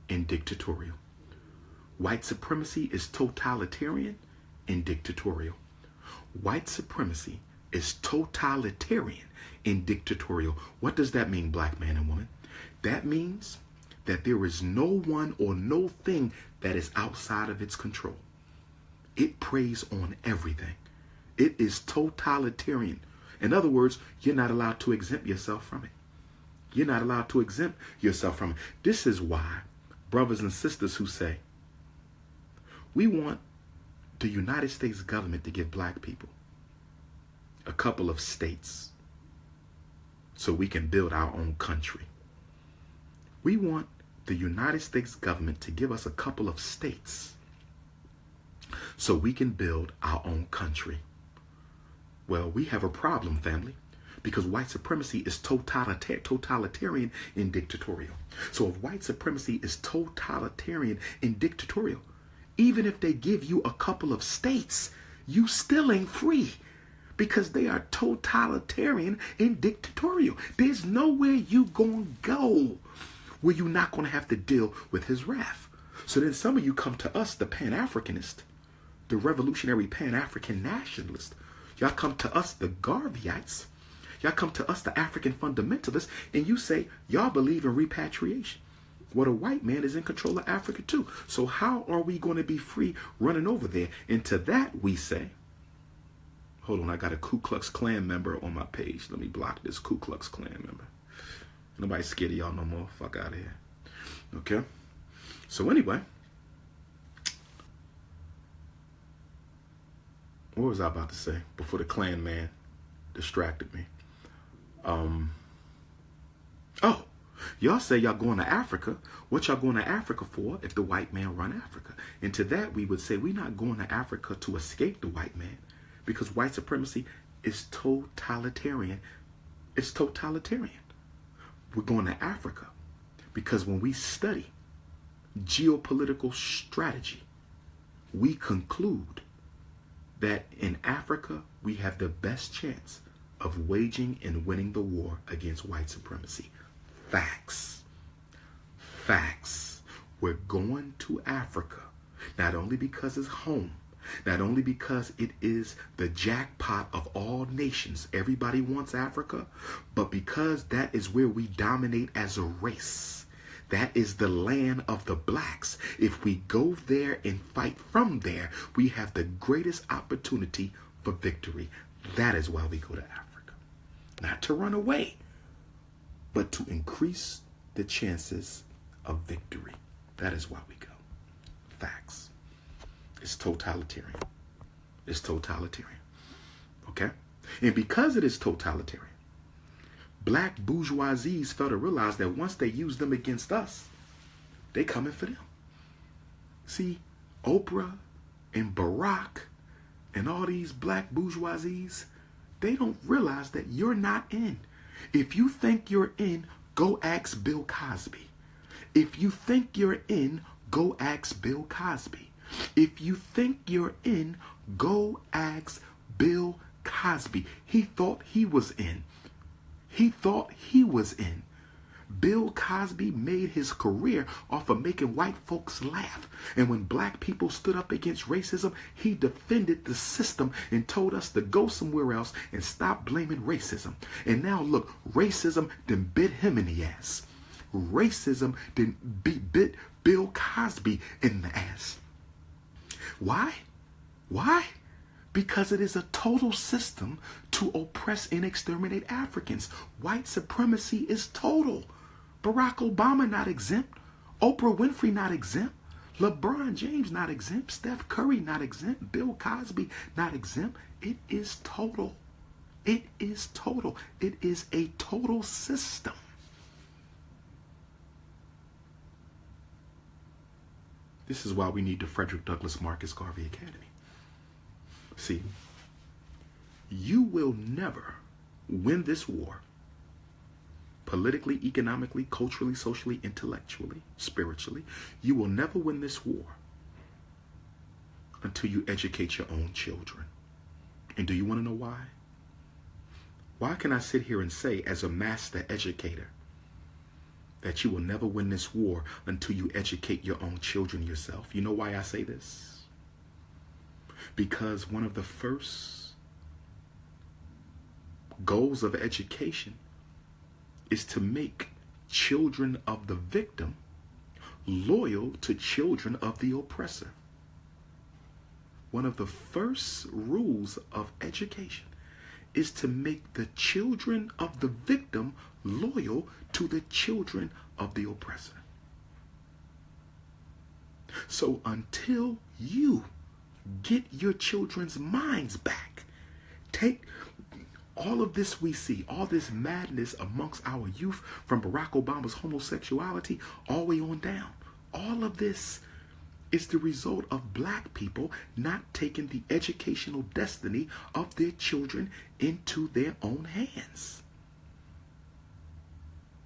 and dictatorial. White supremacy is totalitarian and dictatorial. White supremacy is totalitarian and dictatorial. What does that mean, black man and woman? That means that there is no one or no thing that is outside of its control. It preys on everything. It is totalitarian. In other words, you're not allowed to exempt yourself from it. You're not allowed to exempt yourself from it. This is why brothers and sisters who say, we want the United States government to give black people a couple of states so we can build our own country. We want the United States government to give us a couple of states so we can build our own country. Well, we have a problem, family, because white supremacy is totalitarian and dictatorial. So if white supremacy is totalitarian and dictatorial, even if they give you a couple of states, you still ain't free, because they are totalitarian and dictatorial. There's nowhere you gonna go where you're not gonna have to deal with his wrath. So then some of you come to us, the Pan-Africanist, the revolutionary Pan-African nationalist. Y'all come to us, the Garveyites. Y'all come to us, the African fundamentalists, and you say y'all believe in repatriation. Well, a white man is in control of Africa too. So how are we going to be free running over there? And to that we say, hold on, I got a Ku Klux Klan member on my page. Let me block this Ku Klux Klan member. Nobody's scared of y'all no more. Fuck out of here. Okay? So anyway, what was I about to say before the Klan man distracted me? Oh, y'all say y'all going to Africa. What y'all going to Africa for if the white man run Africa? And to that we would say we're not going to Africa to escape the white man, because white supremacy is totalitarian. It's totalitarian. We're going to Africa Because when we study geopolitical strategy, we conclude that in Africa, we have the best chance of waging and winning the war against white supremacy. Facts. Facts. We're going to Africa, not only because it's home, not only because it is the jackpot of all nations, everybody wants Africa, but because that is where we dominate as a race. That is the land of the blacks. If we go there and fight from there, we have the greatest opportunity for victory. That is why we go to Africa. Not to run away, but to increase the chances of victory. That is why we go. Facts. It's totalitarian. It's totalitarian. Okay? And because it is totalitarian, black bourgeoisies fail to realize that once they use them against us, they coming for them. See, Oprah and Barack and all these black bourgeoisies, they don't realize that you're not in. If you think you're in, go ask Bill Cosby. If you think you're in, go ask Bill Cosby. If you think you're in, go ask Bill Cosby. He thought he was in. He thought he was in. Bill Cosby made his career off of making white folks laugh. And when black people stood up against racism, he defended the system and told us to go somewhere else and stop blaming racism. And now look, racism done bit him in the ass. Racism done bit Bill Cosby in the ass. Why? Why? Because it is a total system to oppress and exterminate Africans. White supremacy is total. Barack Obama not exempt. Oprah Winfrey not exempt. LeBron James not exempt. Steph Curry not exempt. Bill Cosby not exempt. It is total. It is total. It is a total system. This is why we need the Frederick Douglass Marcus Garvey Academy. See, you will never win this war politically, economically, culturally, socially, intellectually, spiritually. You will never win this war until you educate your own children. And do you want to know why? Why can I sit here and say, as a master educator, that you will never win this war until you educate your own children yourself? You know why I say this? Because one of the first goals of education is to make children of the victim loyal to children of the oppressor. One of the first rules of education is to make the children of the victim loyal to the children of the oppressor. So until you get your children's minds back, take all of this we see, all this madness amongst our youth, from Barack Obama's homosexuality all the way on down. All of this is the result of black people not taking the educational destiny of their children into their own hands.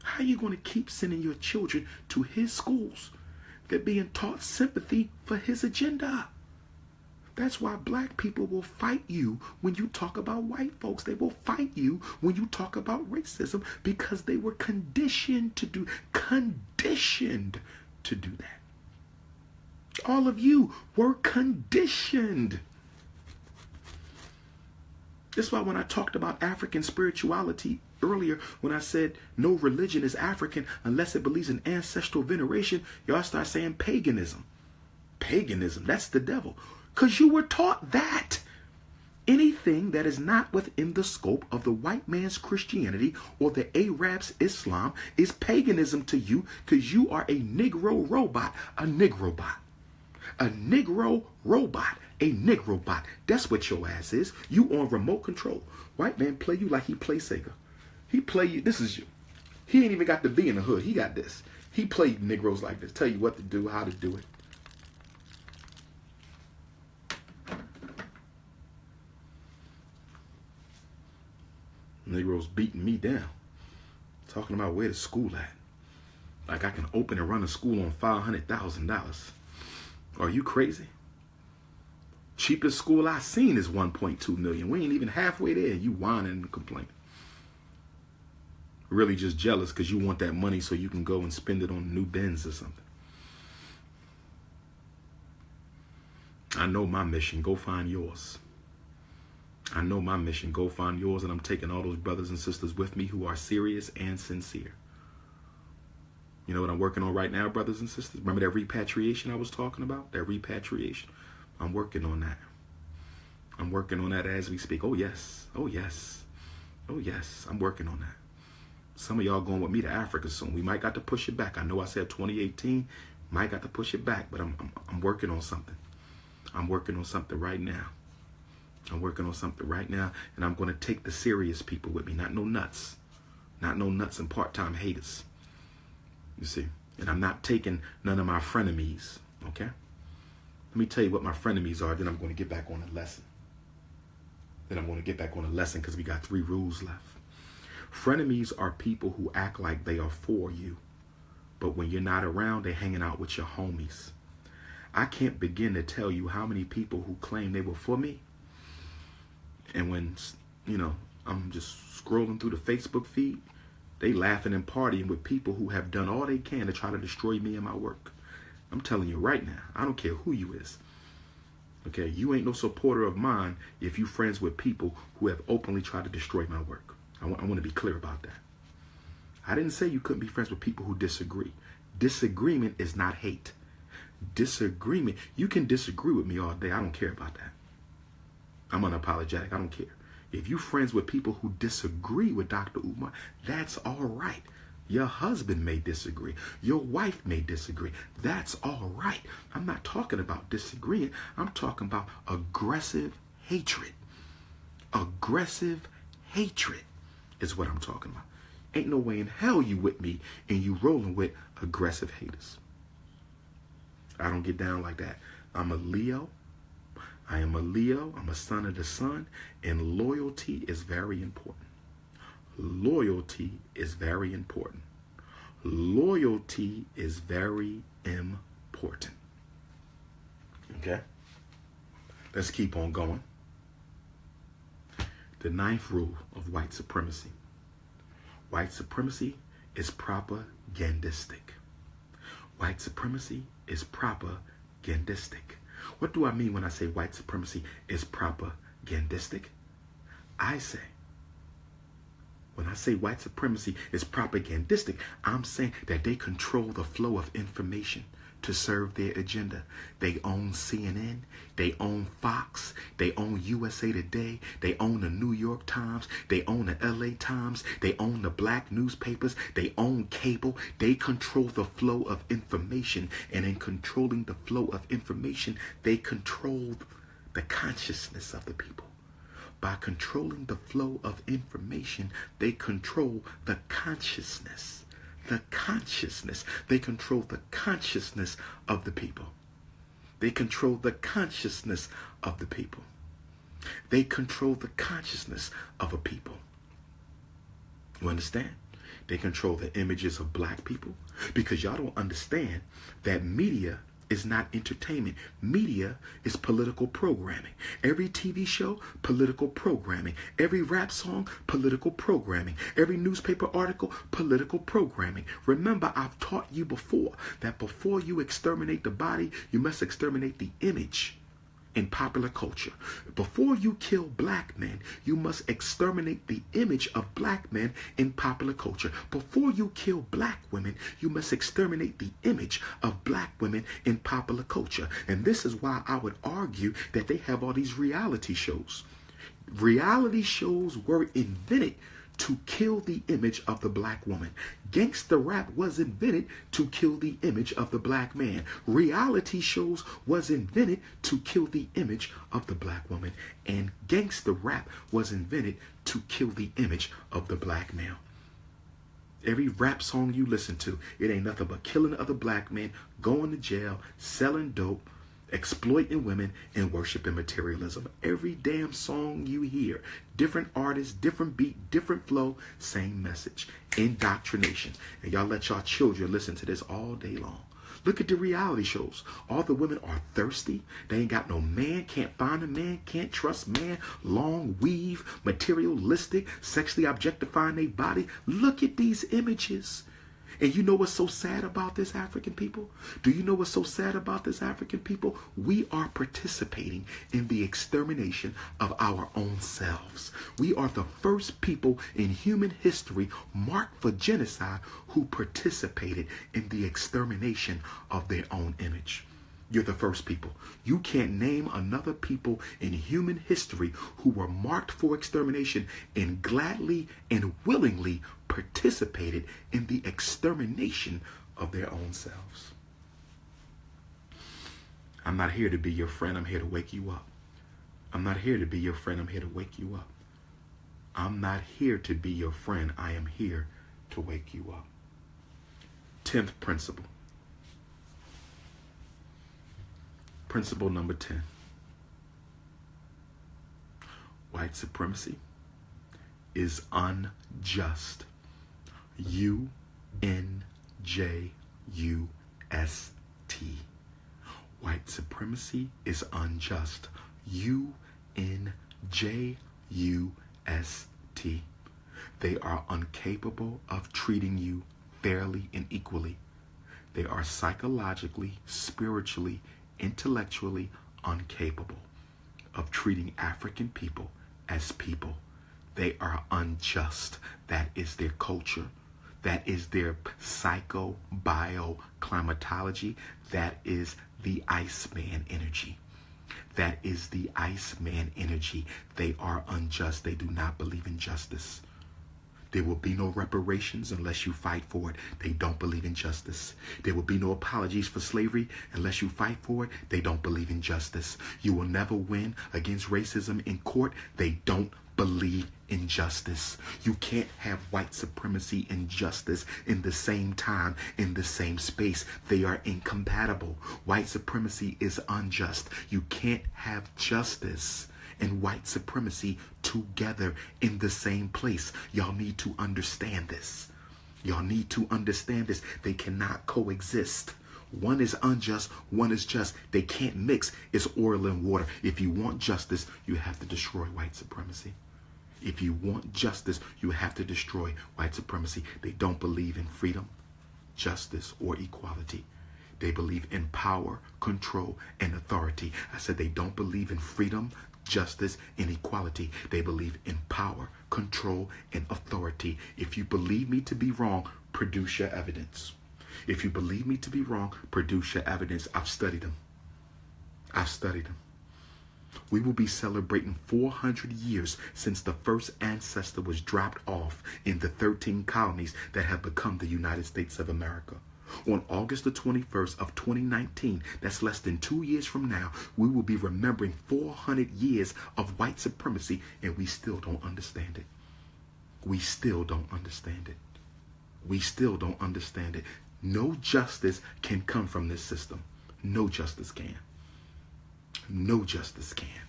How are you going to keep sending your children to his schools? They're being taught sympathy for his agenda. That's why black people will fight you when you talk about white folks. They will fight you when you talk about racism, because they were conditioned to do that. All of you were conditioned. That's why when I talked about African spirituality earlier, when I said no religion is African unless it believes in ancestral veneration, y'all start saying paganism. Paganism, that's the devil. Because you were taught that. Anything that is not within the scope of the white man's Christianity or the Arab's Islam is paganism to you, because you are a Negro robot, a Negrobot. A Negro robot, a Negrobot. That's what your ass is. You on remote control. White man play you like he play Sega. He play you, this is you. He ain't even got to be in the hood. He got this. He played Negroes like this. Tell you what to do, how to do it. Negroes beating me down. Talking about where the school at. Like I can open and run a school on $500,000. Are you crazy? Cheapest school I seen is 1.2 million. We ain't even halfway there. You whining and complaining. Really just jealous because you want that money so you can go and spend it on new Benz or something. I know my mission. Go find yours. I know my mission. Go find yours, and I'm taking all those brothers and sisters with me who are serious and sincere. You know what I'm working on right now, brothers and sisters? Remember that repatriation I was talking about? That repatriation. I'm working on that. I'm working on that as we speak. Oh, yes. Oh, yes. Oh, yes. I'm working on that. Some of y'all going with me to Africa soon. We might got to push it back. I know I said 2018. Might got to push it back, but I'm working on something. I'm working on something right now. I'm working on something right now, and I'm going to take the serious people with me, not no nuts. Not no nuts and part-time haters. You see? And I'm not taking none of my frenemies, okay? Let me tell you what my frenemies are, then I'm going to get back on the lesson. Because we got 3 rules left. Frenemies are people who act like they are for you, but when you're not around, they're hanging out with your homies. I can't begin to tell you how many people who claim they were for me, and when, you know, I'm just scrolling through the Facebook feed, they laughing and partying with people who have done all they can to try to destroy me and my work. I'm telling you right now, I don't care who you is. Okay, you ain't no supporter of mine if you friends with people who have openly tried to destroy my work. I want to be clear about that. I didn't say you couldn't be friends with people who disagree. Disagreement is not hate. Disagreement, you can disagree with me all day. I don't care about that. I'm unapologetic. I don't care. If you friends with people who disagree with Dr. Umar, that's all right. Your husband may disagree. Your wife may disagree. That's all right. I'm not talking about disagreeing. I'm talking about aggressive hatred. Aggressive hatred is what I'm talking about. Ain't no way in hell you with me and you rolling with aggressive haters. I don't get down like that. I'm a Leo. I am a Leo. I'm a son of the sun. And loyalty is very important. Loyalty is very important. Loyalty is very important. Okay? Let's keep on going. The 9th rule of white supremacy. White supremacy is propagandistic. White supremacy is propagandistic. What do I mean when I say white supremacy is propagandistic? When I say white supremacy is propagandistic, I'm saying that they control the flow of information to serve their agenda. They own CNN, they own Fox, they own USA Today, they own the New York Times, they own the LA Times, they own the black newspapers, they own cable. They control the flow of information, and in controlling the flow of information, they control the consciousness of the people. By controlling the flow of information, they control the consciousness. The consciousness. They control the consciousness of the people. They control the consciousness of the people. They control the consciousness of a people. You understand? They control the images of black people, because y'all don't understand that media is not entertainment. Media is political programming. Every TV show, political programming. Every rap song, political programming. Every newspaper article, political programming. Remember, I've taught you before that before you exterminate the body, you must exterminate the image in popular culture. Before you kill black men, you must exterminate the image of black men in popular culture. Before you kill black women, you must exterminate the image of black women in popular culture. And this is why I would argue that they have all these reality shows. Reality shows were invented to kill the image of the black woman. Gangsta rap was invented to kill the image of the black man. Reality shows was invented to kill the image of the black woman. And gangsta rap was invented to kill the image of the black male. Every rap song you listen to, it ain't nothing but killing other black men, going to jail, selling dope, exploiting women and worshiping materialism. Every damn song you hear, different artists, different beat, different flow, same message. Indoctrination. And y'all let y'all children listen to this all day long. Look at the reality shows. All the women are thirsty. They ain't got no man, can't find a man, can't trust man, long weave, materialistic, sexually objectifying their body. Look at these images. And you know what's so sad about this, African people? Do you know what's so sad about this, African people? We are participating in the extermination of our own selves. We are the first people in human history marked for genocide who participated in the extermination of their own image. You're the first people. You can't name another people in human history who were marked for extermination and gladly and willingly participated in the extermination of their own selves. I'm not here to be your friend. I'm here to wake you up. I'm not here to be your friend. I'm here to wake you up. I'm not here to be your friend. I am here to wake you up. 10th principle. Principle number 10. White supremacy is unjust. U-N-J-U-S-T. White supremacy is unjust. U-N-J-U-S-T. They are incapable of treating you fairly and equally. They are psychologically, spiritually, intellectually incapable of treating African people as people. They are unjust. That is their culture. That is their psycho-bio-climatology. That is the Iceman energy. That is the Iceman energy. They are unjust. They do not believe in justice. There will be no reparations unless you fight for it. They don't believe in justice. There will be no apologies for slavery unless you fight for it. They don't believe in justice. You will never win against racism in court. They don't believe in justice. You can't have white supremacy and justice in the same time, in the same space. They are incompatible. White supremacy is unjust. You can't have justice and white supremacy together in the same place. Y'all need to understand this. Y'all need to understand this. They cannot coexist. One is unjust, one is just. They can't mix. It's oil and water. If you want justice, you have to destroy white supremacy. If you want justice, you have to destroy white supremacy. They don't believe in freedom, justice, or equality. They believe in power, control, and authority. I said they don't believe in freedom, justice, and equality. They believe in power, control, and authority. If you believe me to be wrong, produce your evidence. If you believe me to be wrong, produce your evidence. I've studied them. I've studied them. We will be celebrating 400 years since the first ancestor was dropped off in the 13 colonies that have become the United States of America. On August the 21st of 2019, that's less than 2 years from now, we will be remembering 400 years of white supremacy, and we still don't understand it. We still don't understand it. We still don't understand it. No justice can come from this system. No justice can. No justice can.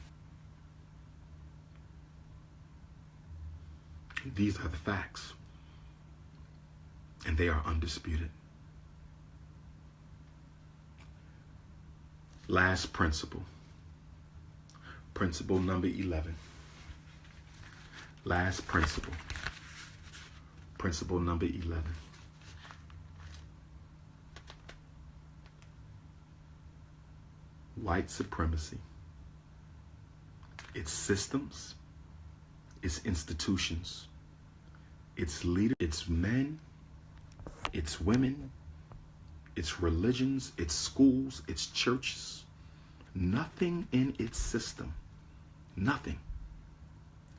These are the facts, and they are undisputed. Last principle. Principle number 11. Last principle. Principle number 11. White supremacy, its systems, its institutions, its leaders, its men, its women, its religions, its schools, its churches, nothing in its system, nothing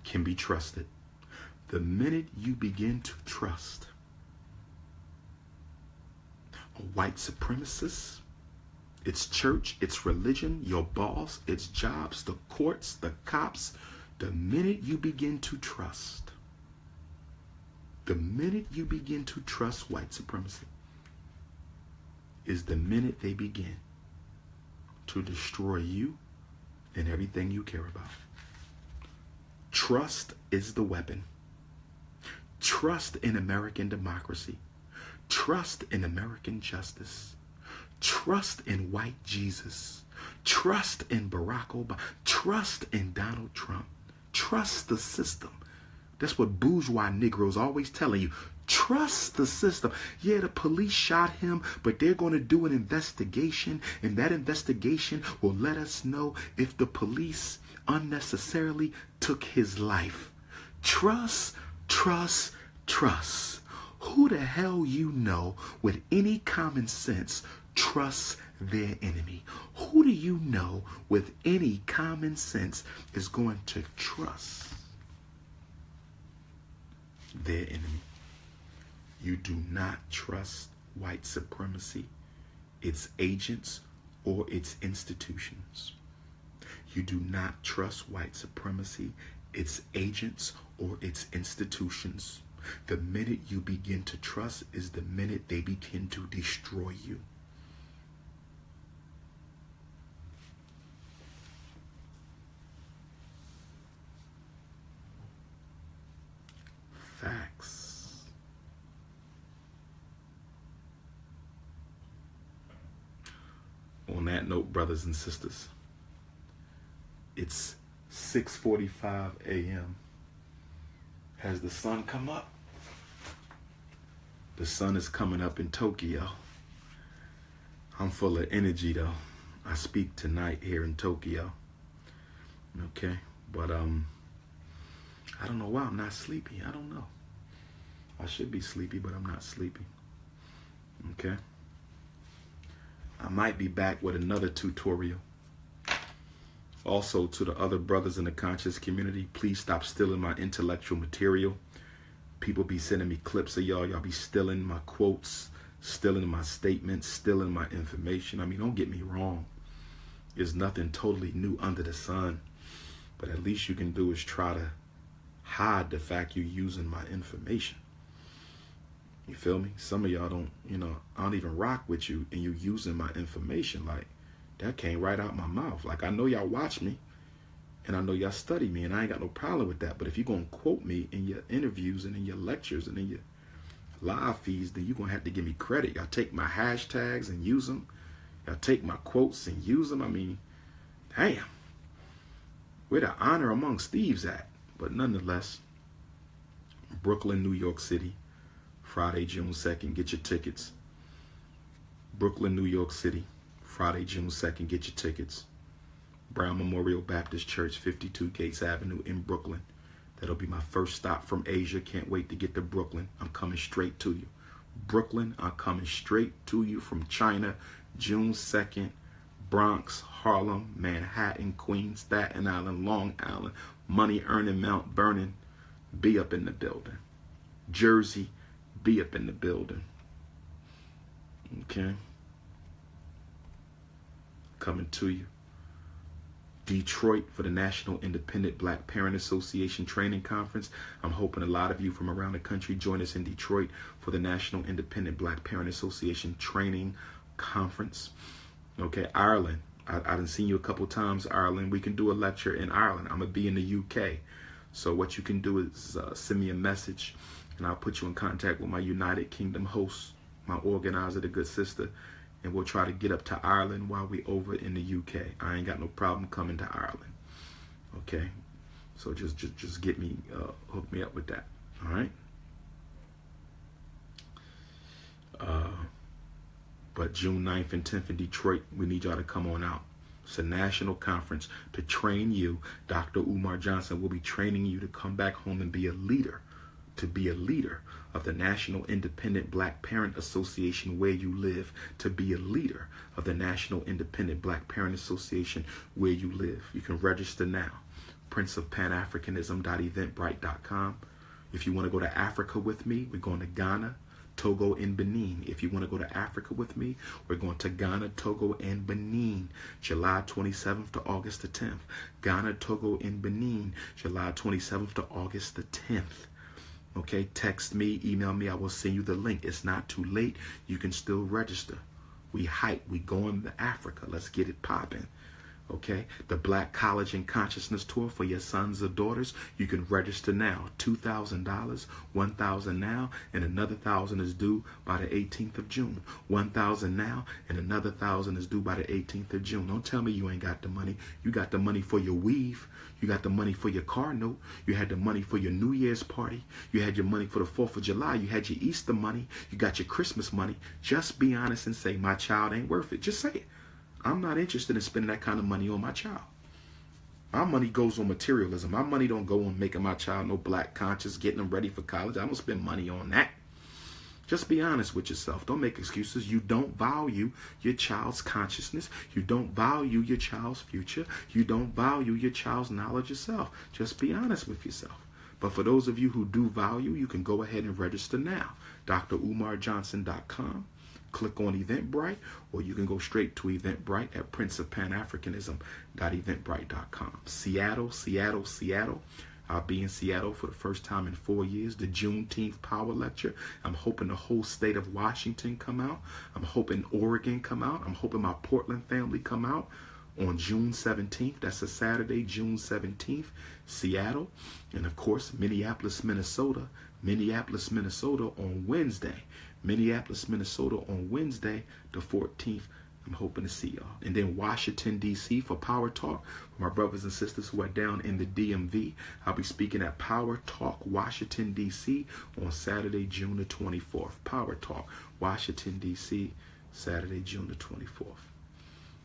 can be trusted. The minute you begin to trust a white supremacist, its church, its religion, your boss, its jobs, the courts, the cops, the minute you begin to trust, white supremacy is the minute they begin to destroy you and everything you care about. Trust is the weapon. Trust in American democracy. Trust in American justice. Trust in white Jesus. Trust in Barack Obama. Trust in Donald Trump. Trust the system. That's what bourgeois Negroes always telling you. Trust the system. Yeah, the police shot him, but they're going to do an investigation, and that investigation will let us know if the police unnecessarily took his life. Trust, trust, trust. Who the hell you know with any common sense trusts their enemy? Who do you know with any common sense is going to trust their enemy? You do not trust white supremacy, its agents, or its institutions. You do not trust white supremacy, its agents, or its institutions. The minute you begin to trust is the minute they begin to destroy you. Facts. On that note, brothers and sisters, it's 6:45 a.m. Has the sun come up? The sun is coming up in Tokyo. I'm full of energy though. I speak tonight here in Tokyo. Okay, but I don't know why I'm not sleepy. I don't know. I should be sleepy, but I'm not sleepy. Okay. I might be back with another tutorial. Also, to the other brothers in the conscious community, please stop stealing my intellectual material. People be sending me clips of y'all. Y'all be stealing my quotes, stealing my statements, stealing my information. I mean, don't get me wrong. There's nothing totally new under the sun. But at least you can do is try to hide the fact you're using my information. You feel me? Some of y'all don't, I don't even rock with you and you using my information. Like, that came right out my mouth. Like, I know y'all watch me and I know y'all study me and I ain't got no problem with that. But if you're going to quote me in your interviews and in your lectures and in your live feeds, then you're going to have to give me credit. Y'all take my hashtags and use them. Y'all take my quotes and use them. I mean, damn. Where the honor amongst thieves at? But nonetheless, Brooklyn, New York City. Friday, June 2nd, get your tickets. Brooklyn, New York City, Friday, June 2nd, get your tickets. Brown Memorial Baptist Church, 52 Gates Avenue in Brooklyn. That'll be my first stop from Asia. Can't wait to get to Brooklyn. I'm coming straight to you. Brooklyn, I'm coming straight to you from China, June 2nd, Bronx, Harlem, Manhattan, Queens, Staten Island, Long Island, Money Earning, Mount Vernon. Be up in the building. Jersey, be up in the building. Okay. Coming to you. Detroit for the National Independent Black Parent Association Training Conference. I'm hoping a lot of you from around the country join us in Detroit for the National Independent Black Parent Association Training Conference. Okay, Ireland. I done seen you a couple times, Ireland. We can do a lecture in Ireland. I'm going to be in the UK. So what you can do is send me a message and I'll put you in contact with my United Kingdom host, my organizer, the good sister, and we'll try to get up to Ireland while we over in the UK. I ain't got no problem coming to Ireland. Okay? So just get me, hook me up with that. All right? But June 9th and 10th in Detroit, we need y'all to come on out. It's a national conference to train you. Dr. Umar Johnson will be training you to come back home and be a leader. To be a leader of the National Independent Black Parent Association where you live. To be a leader of the National Independent Black Parent Association where you live. You can register now. princeofpanafricanism.eventbrite.com. If you want to go to Africa with me, we're going to Ghana, Togo, and Benin. If you want to go to Africa with me, we're going to Ghana, Togo, and Benin, July 27th to August the 10th. Ghana, Togo, and Benin, July 27th to August the 10th. Okay, text me, email me. I will send you the link. It's not too late. You can still register. We hype. We going to Africa. Let's get it popping. Okay, the Black College and Consciousness Tour for your sons or daughters. You can register now. $2,000, $1,000 now, and another $1,000 is due by the 18th of June. $1,000 now, and another $1,000 is due by the 18th of June. Don't tell me you ain't got the money. You got the money for your weave. You got the money for your car note. You had the money for your New Year's party. You had your money for the 4th of July. You had your Easter money. You got your Christmas money. Just be honest and say, my child ain't worth it. Just say it. I'm not interested in spending that kind of money on my child. My money goes on materialism. My money don't go on making my child no black conscious, getting them ready for college. I don't spend money on that. Just be honest with yourself. Don't make excuses. You don't value your child's consciousness. You don't value your child's future. You don't value your child's knowledge yourself. Just be honest with yourself. But for those of you who do value, you can go ahead and register now. drumarjohnson.com. Click on Eventbrite, or you can go straight to Eventbrite at princeofpanafricanism.eventbrite.com. Seattle, Seattle, Seattle. I'll be in Seattle for the first time in 4 years. The Juneteenth Power Lecture. I'm hoping the whole state of Washington come out. I'm hoping Oregon come out. I'm hoping my Portland family come out on June 17th. That's a Saturday, June 17th, Seattle. And of course, Minneapolis, Minnesota. Minneapolis, Minnesota on Wednesday. Minneapolis, Minnesota on Wednesday, the 14th. I'm hoping to see y'all. And then Washington, D.C. for Power Talk. For my brothers and sisters who are down in the DMV, I'll be speaking at Power Talk, Washington, D.C. on Saturday, June the 24th. Power Talk, Washington, D.C., Saturday, June the 24th.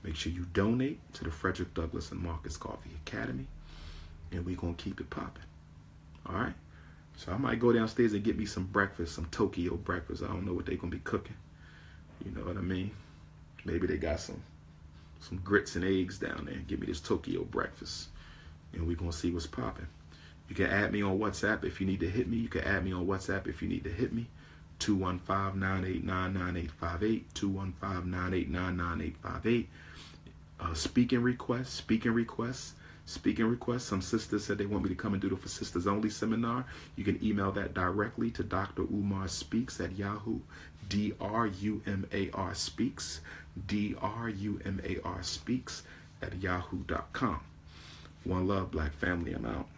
Make sure you donate to the Frederick Douglass and Marcus Garvey Academy, and we're going to keep it popping. All right? So I might go downstairs and get me some breakfast, some Tokyo breakfast. I don't know what they're going to be cooking. You know what I mean? Maybe they got some grits and eggs down there. Give me this Tokyo breakfast, and we're going to see what's popping. You can add me on WhatsApp if you need to hit me. You can add me on WhatsApp if you need to hit me. 215-989-9858. 215-989-9858. Speaking requests. Some sisters said they want me to come and do the For Sisters Only seminar. You can email that directly to Dr. Umar Speaks at Yahoo. DRUMAR Speaks. DRUMAR Speaks at yahoo.com. One love, black family. I'm out.